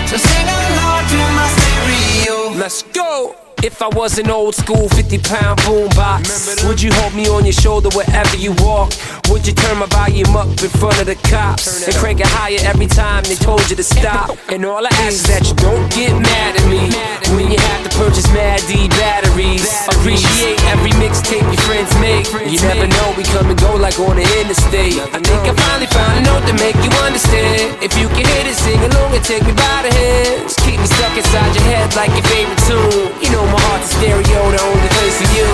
So sing along to my stereo. Let's go! If I was an old school 50-pound boombox, would you hold me on your shoulder wherever you walk? Would you turn my volume up in front of the cops and crank it higher every time they told you to stop? And all I ask is that you don't get mad at me when you have to purchase Mad D batteries. Appreciate every mixtape your friends make. You never know, we come and go like on the interstate. I think I finally found a note to make you understand. If you can hit it, sing along and take me by the hands. Keep me stuck inside your head like your favorite tune. You know my heart's a stereo, the only place for you.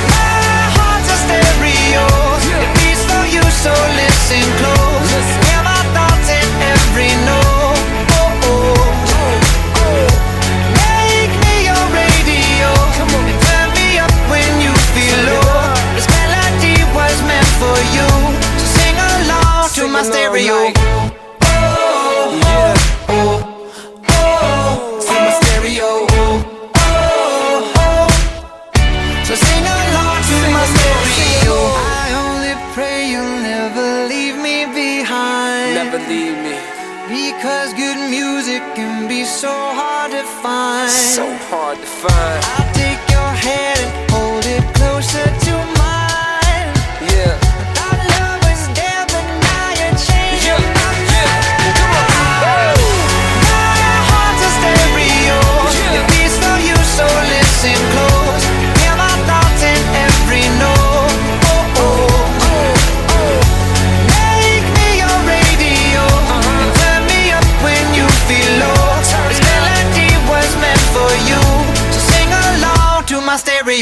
My heart's a stereo, it beats for you, so listen close. Hear my thoughts in every note. Make me your radio and turn me up when you feel low. This melody was meant for you, so sing along to my stereo. So sing along to my stereo. I only pray you'll never leave me behind. Never leave me. Because good music can be so hard to find. So hard to find. I'll take your hand and hold it closer to mine. Yeah. Our love was there, but now you're changing my mind. Come on. My heart's a stereo, it beats for you, so listen close. Hear my thoughts in every note. Make me your radio and turn me up when you feel low. This melody was meant for you, so sing along to my stereo.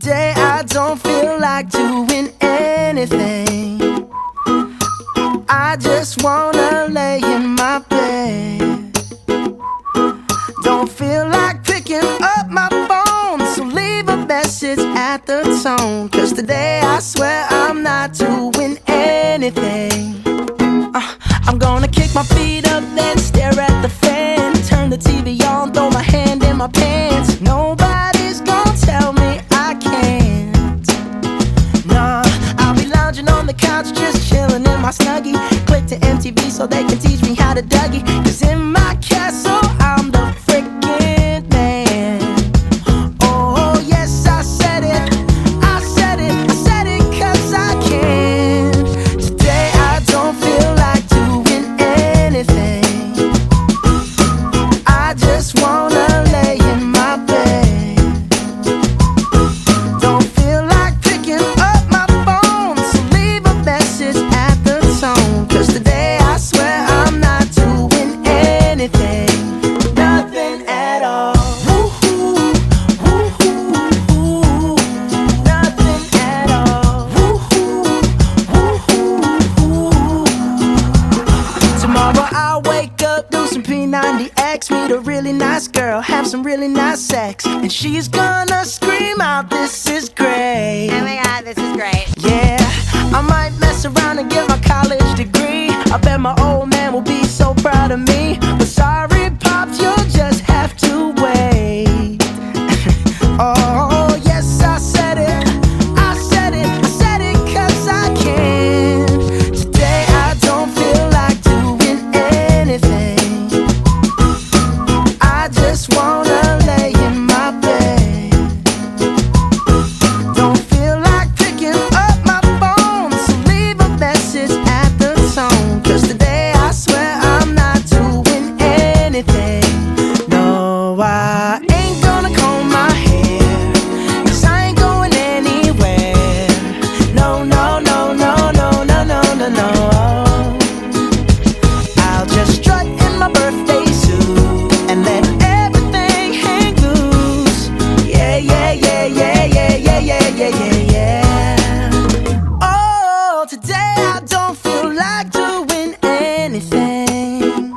Today I don't feel like doing anything. I just wanna lay in my bed. Don't feel like picking up my phone, so leave a message at the tone. Cause today I swear I'm not doing anything. I'm gonna kick my feet up, then stare at the fan. Turn the TV on, throw my hand in my pants. Nobody's gonna tell me I can't. Nah, I'll be lounging on the couch, just chilling in my Snuggie. Click to MTV so they can teach me how to Dougie. Cause in my castle, I'm the freaking man. Oh, yes, I said it. I said it. I said it cause I can. Today I don't feel like doing anything. I just wanna lay in my bed. Don't feel like picking up my phone, so leave a message at the tone. Cause today I swear I'm not doing anything. Nothing at all. Woo-hoo, woo-hoo, woo-hoo. Nothing at all. Woo-hoo, woo-hoo, woo-hoo. Tomorrow I'll wake up, do some P90X, meet a really nice girl, have some really nice sex, and she's gonna scream out, "This is great." Oh my god, this is great. Yeah, I might mess around and get my college degree. I bet my old man will be so proud of me. But sorry, Pops, you'll just have to wait. Oh, yes, I said it. I said it. I said it cause I can. Today I don't feel like doing anything. I just wanna lay in my bed. Don't feel like picking up my phone, so leave a message at the tone. Cause today I swear I'm not doing anything. No, I ain't gonna comb my hair, cause I ain't going anywhere. No, no, no, no, no, no, no, no, no. I'll just strut in my birthday suit and let everything hang loose. Yeah, yeah, yeah, yeah, yeah, yeah, yeah, yeah, yeah, yeah. Oh, today I don't feel like doing anything.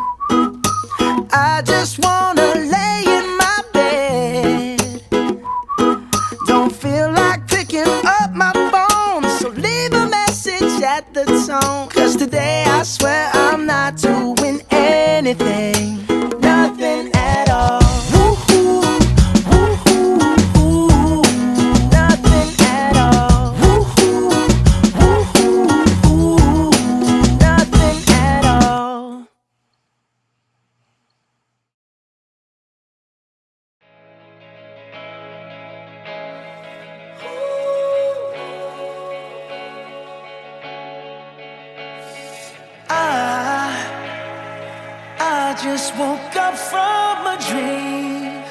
I just wanna lay in my bed. Don't feel like picking up my phone, so leave a message at the tone. Cause today I swear I'm not doing anything. Nothing at all. Woo-hoo, woo-hoo, woo-hoo. Nothing at all. Woo-hoo, woo-hoo, woo-hoo. Nothing at all. I just woke up from a dream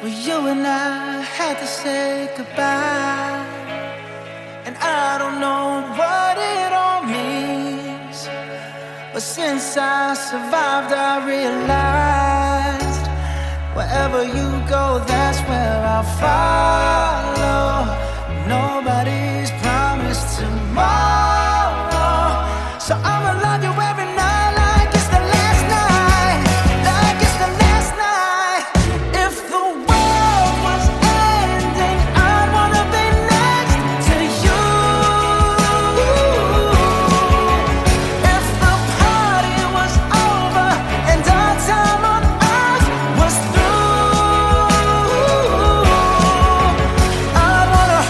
where you and I had to say goodbye. And I don't know what it all means, but since I survived I realized wherever you go, that's where I'll follow. Nobody's promised tomorrow, so I'ma love you every night like it's the last night, like it's the last night. If the world was ending, I'd wanna be next to you. If the party was over and our time on earth was through, I'd wanna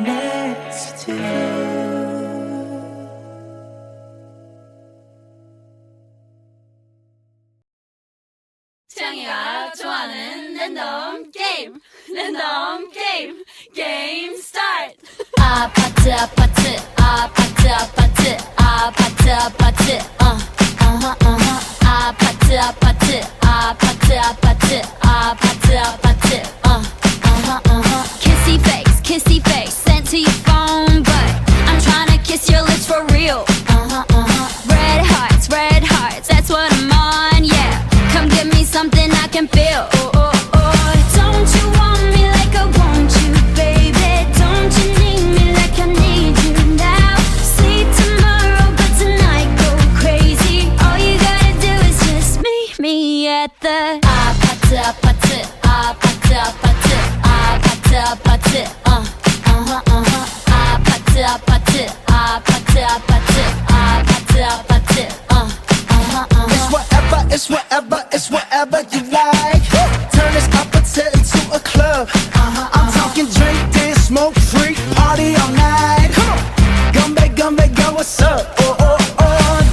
next to you. 태양이가 좋아하는 랜덤 게임 랜덤 게임 게임 스타트 아파트 아파트 아파트 아파트 아파트 아파트 아파트 아파트 아파트 아파트 아파트 아파트 kissy face sent to your phone but I'm trying to kiss your lips for real red hearts that's what I'm on yeah come give me something I can feel don't you want me like I want you baby don't you need me like I need you now sleep tomorrow but tonight go crazy all you gotta do is just meet me at the 아파트 아파트 아파트 아파트 아파트 아파트 아파트 아파트 아파트 아파트 아파트 It's whatever, it's whatever you like. Turn this apache into a club. I'm talking drink, dance, smoke, freak, party all night. Come on, gumbe, go, what's up? Oh,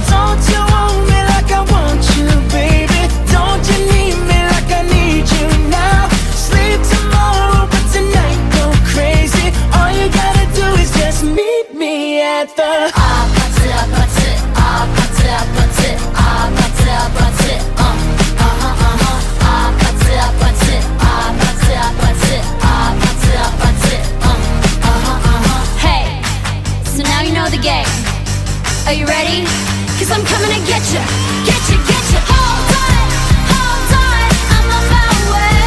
don't you want me like I want you, baby? Don't you need me like I need you now? Sleep tomorrow, but tonight go crazy. All you gotta do is just meet me at the 아파트 아파트 아파트 아파트 아파트 아파트 아파트 아파트 아파트 아파트 아파트 Hey, so now you know the game. Are you ready? Cause I'm coming to get you, get you, get you. Hold on, I'm on my way.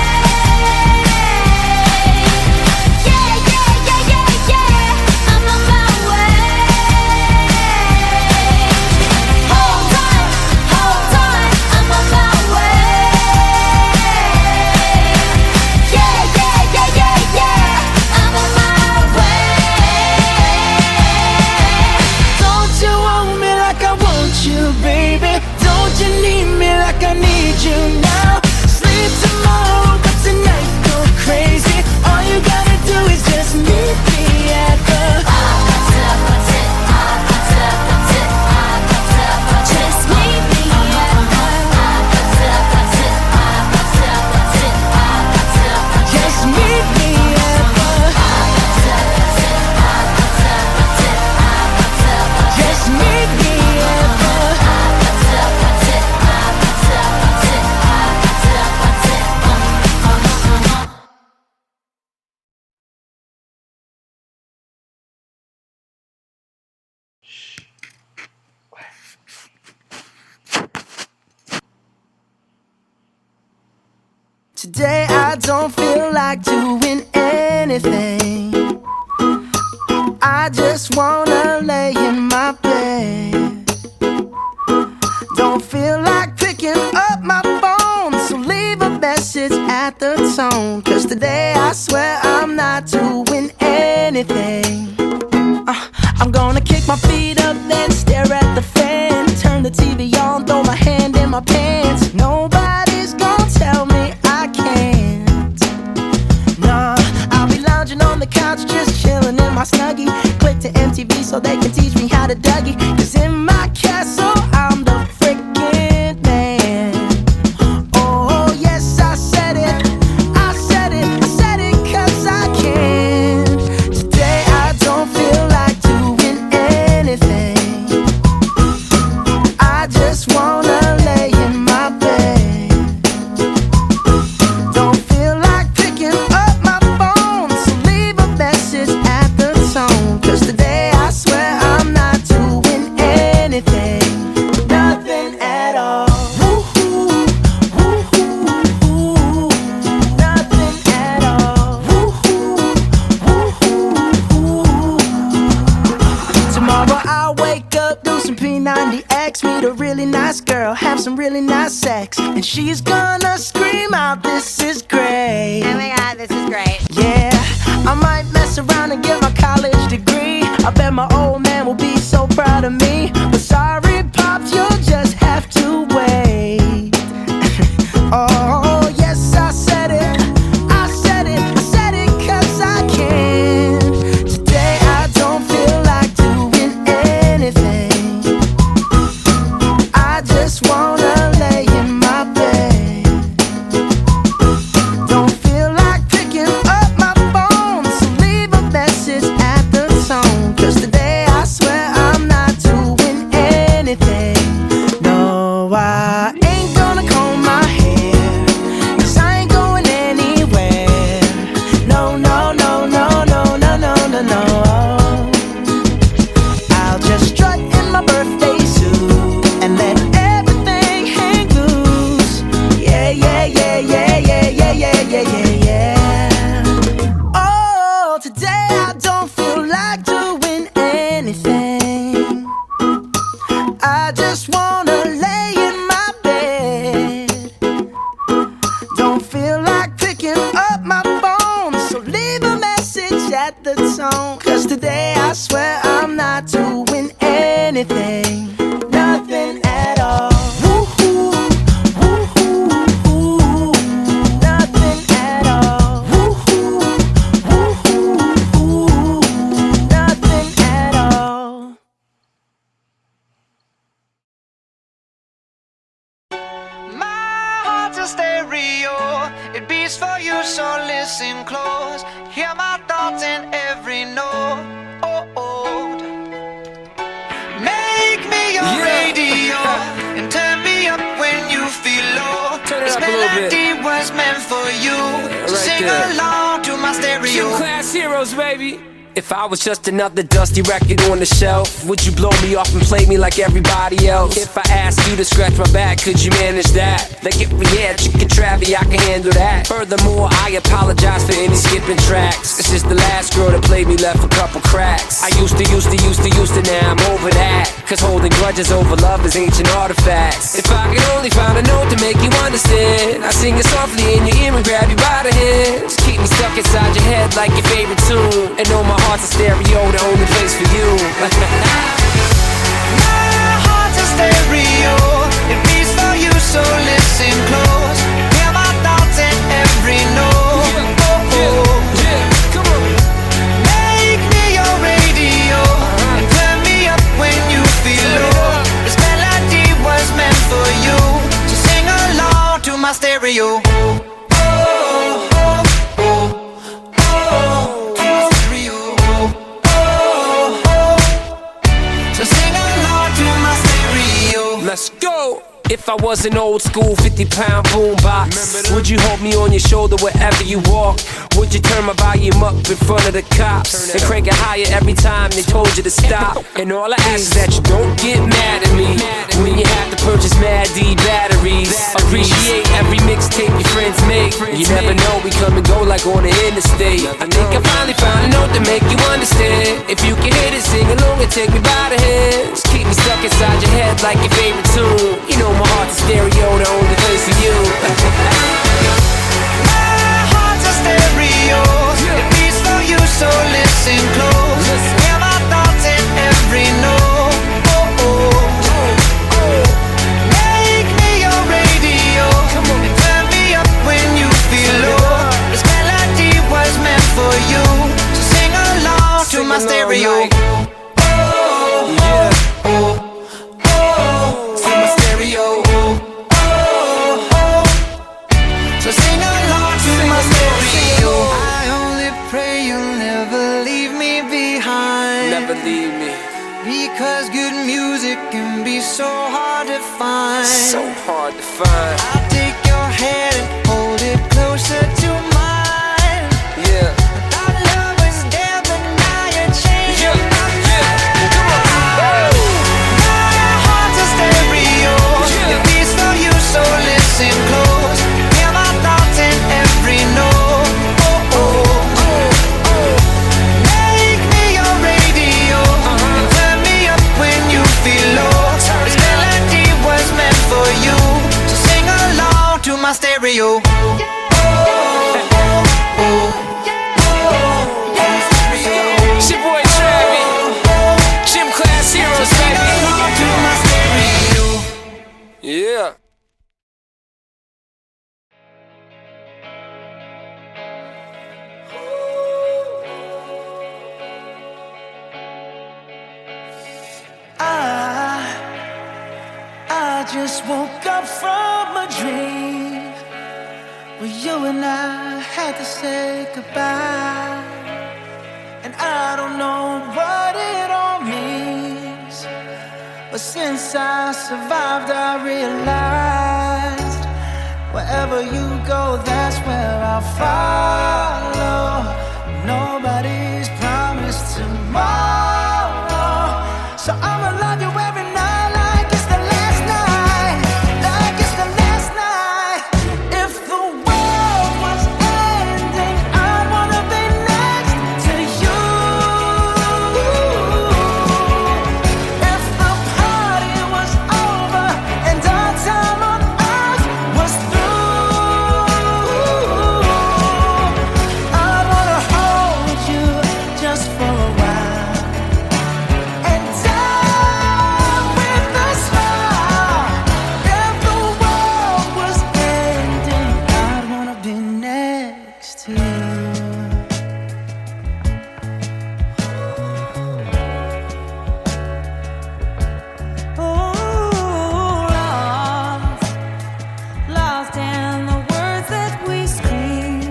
Yeah, I'm on my way. Hold on, I'm on my way. Yeah, I'm on my way. Don't you want me like I want you, baby? Don't you need me like I need you now? Sleep tomorrow, but tonight go crazy. All you gotta do is just meet me at the 아파트 아파트 아파트 아파트 아파트 아파트 just meet me at the 아파트 아파트 아파트 아파트 아파트 아파트 just meet me at the 아파트 아파트 아파트 아파트 아파트 아파트 just meet me at the 아파트 아파트 아파트 아파트 아파트 아파트 Today I don't feel like doing anything. I just wanna lay in my bed. Don't feel like picking up my phone, so leave a message at the tone. Cause today I swear I'm not doing anything. I'm gonna kick my feet up, then stare at the fan. Turn the TV on, throw my hand in my pants. Nobody's gonna tell me I can't. Nah, I'll be lounging on the couch, just chilling in my Snuggie. Click to MTV so they can teach me how to Dougie. 'Cause in my castle, I'm the freaking man. Oh, yes, I said it. I said it. I said it 'cause I can. Today I don't feel like doing anything. I just wanna lay in my bed. Don't feel like picking up my phone, so leave a message at the tone. 'Cause today I swear I'm not doing anything. Nothing at all. Woo-hoo, woo-hoo, woo-hoo. Nothing at all. Woo-hoo, woo-hoo, woo-hoo. Tomorrow I'll wake up, do some P90X, meet a really nice girl, have some really nice sex, and she's gonna scream out, "This is great." Oh my god, this is great. Yeah, I might mess around and get my college degree. I bet my old man will be so proud of me. But sorry, Pops, you'll just have to wait. Oh, yes, I said it. I said it. I said it 'cause I can. Today I don't feel like doing anything. I just wanna lay in my bed. Don't feel like picking up my phone, so leave a message at the tone. 'Cause today I swear I'm not doing anything. No, I ain't gonna comb my hair, 'cause I ain't going anywhere. No, no, no, no, no, no, no, no, no. I'll just strut in my birthday suit and let everything hang loose. Yeah, yeah, yeah, yeah, yeah, yeah, yeah, yeah, yeah, yeah. Oh, today I don't feel like doing anything. I just wanna lay in my bed. Don't feel like picking up my phone, so leave a message at the tone. 'Cause today I swear I'm not doing anything. Nothing at all. Woo-hoo, woo-hoo, woo-hoo. Nothing at all. Woo-hoo, woo-hoo, woo-hoo. Nothing at all. My heart's a stereo, it beats for you, so listen close. Hear my thoughts in every note. Make me your radio and turn me up when you feel low. Turn it This up a little bit. melody was meant for you, so right sing there. along to my stereo. Two class heroes, baby. If I was just another dusty record on the shelf, would you blow me off and play me like everybody else? If I asked you to scratch my back, could you manage that? Like if we had chicken Travie, I can handle that. Furthermore, I apologize for any skipping tracks. It's just the last girl that played me left a couple cracks. I used to, now I'm over that. 'Cause holding grudges over love is ancient artifacts. If I could only find a note to make you understand, I sing it softly in your ear and grab you by the hands. Keep me stuck inside your head like your favorite tune, and know my heart's a stereo, the only place for you. My heart's a stereo, it beats for you, so listen close. Hear my thoughts in every note. Come on. Make me your radio and turn me up when you feel low. This melody was meant for you, so sing along to my stereo. So sing along to my stereo. Let's go! If I was an old school 50-pound boombox, would you hold me on your shoulder wherever you walk? Would you turn my volume up in front of the cops and crank it higher every time they told you to stop? And all I ask is that you don't get mad at me when you have to purchase Mad D batteries. Appreciate every mixtape your friends make. You never know, we come and go like on the interstate. I think I finally found a note to make you understand. If you can hit it, sing along and take me by the hands. Keep me stuck inside your head like your favorite tune. You know my heart's a stereo, the only place for you. My heart's a stereo, it beats for you, so listen close. Hear my thoughts in every note. Make me your radio and turn me up when you feel low. This melody was meant for you, so sing along to my stereo. believe me. Because good music can be so hard to find. So hard to find. I'll take your hand and hold it closer to mine. Yeah. Our love was there, but now you're changing my mind. Now your heart's a stereo. It beats for you, so listen close. Hear my thoughts in every note. Oh, oh, oh, oh. Make me your radio and turn me up when you feel low. This melody was meant for you, so sing along to my stereo. It's your boy Travi. Gym Class Heroes, Sing along to my stereo. baby. Yeah. I just woke up from a dream where you and I had to say goodbye. And I don't know what it all means, but since I survived, I realized wherever you go, that's where I'll follow. Nobody's promised tomorrow, so I'ma love you every night like it's the last night, like it's the last night. If the world was ending, I'd wanna be next to you. If the party was over and our time on earth was through, I'd wanna hold you just for a while and die with a smile. If the world was ending, I'd wanna be next to you. Lost in the words that we scream.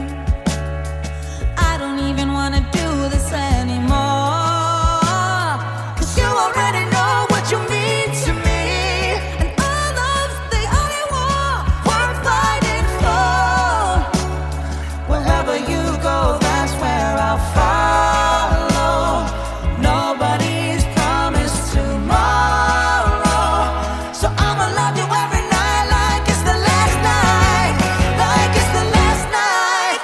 I don't even wanna do this anymore, 'cause you already know what you mean to me, and our love's the only war worth fighting for. Wherever you go, that's where I'll follow. Nobody's promised tomorrow, so I'ma love you every night like it's the last night, like it's the last night.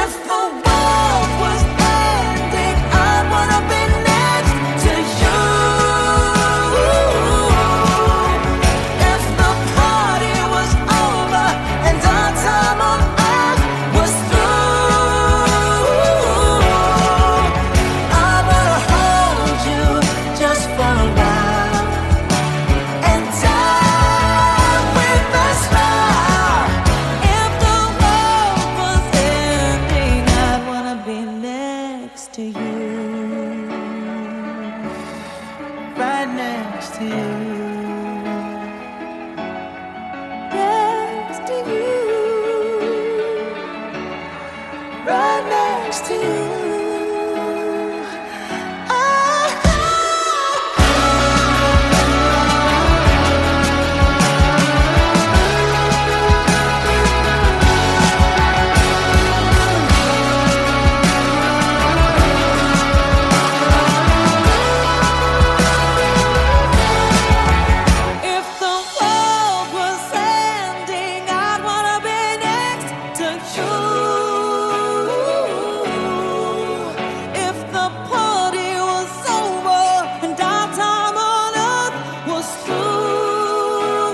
If the world was ending, I'd wanna be next to you. If the party was over and our time on earth was through, I wanna hold you just for a while and die with a smile. If the world was ending, I'd wanna be next to you. Right next to you. Next to you. Right next to you. If the world was ending, I'd wanna be next to you. If the party was over and our time on earth was through,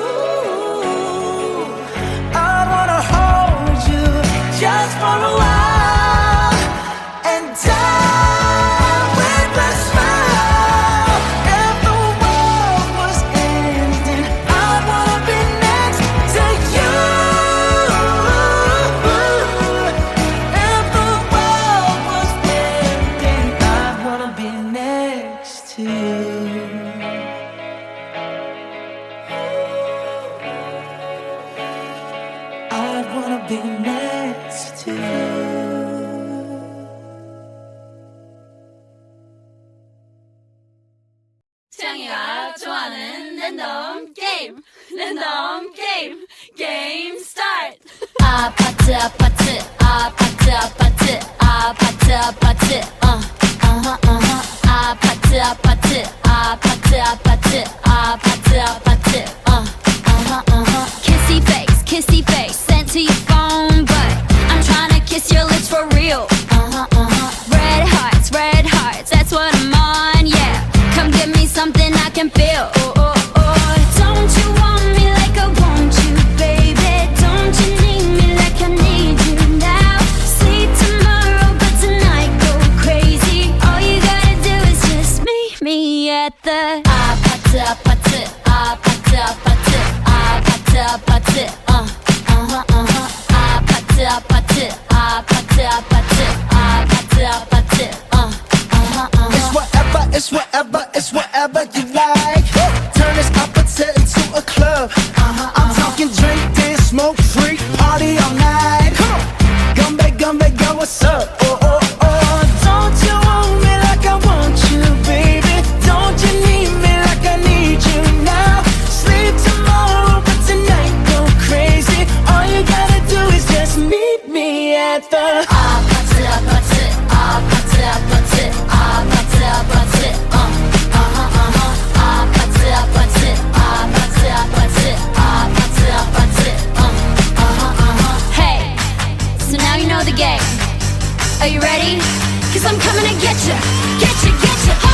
I wanna hold you just for a while and die with a smile. If the world was ending, I'd wanna be next to you. If the world was ending, I'd wanna be next to you. I'd wanna be next to you. 아파트 아파트 아파트 아파트 아파트 아파트 아파트 아파트 아파트 kissy face sent to your phone but I'm trying to kiss your lips for real red hearts that's what I'm on yeah come give me something I can feel don't you want me like I want you baby don't you need me like I need you now sleep tomorrow but tonight go crazy all you gotta do is just meet me at the 아파트 아파트 아파트 아파트 아파트 아파트 아파트 아파트 아파트 아파트 아파트 아파트 It's whatever, it's whatever you like. Turn this opposite into a club. I'm talking drink, dance, smoke, freak, party all night. Come back, girl, what's up? Don't you want me like I want you, baby? Don't you need me like I need you now? Sleep tomorrow, but tonight go crazy. All you gotta do is just meet me at the 아파트 아파트 아파트 아파트 아파트 아파트 아파트 아파트 아파트 아파트 아파트 Hey, so now you know the game. Are you ready? 'Cause I'm coming to get you, get you, get you.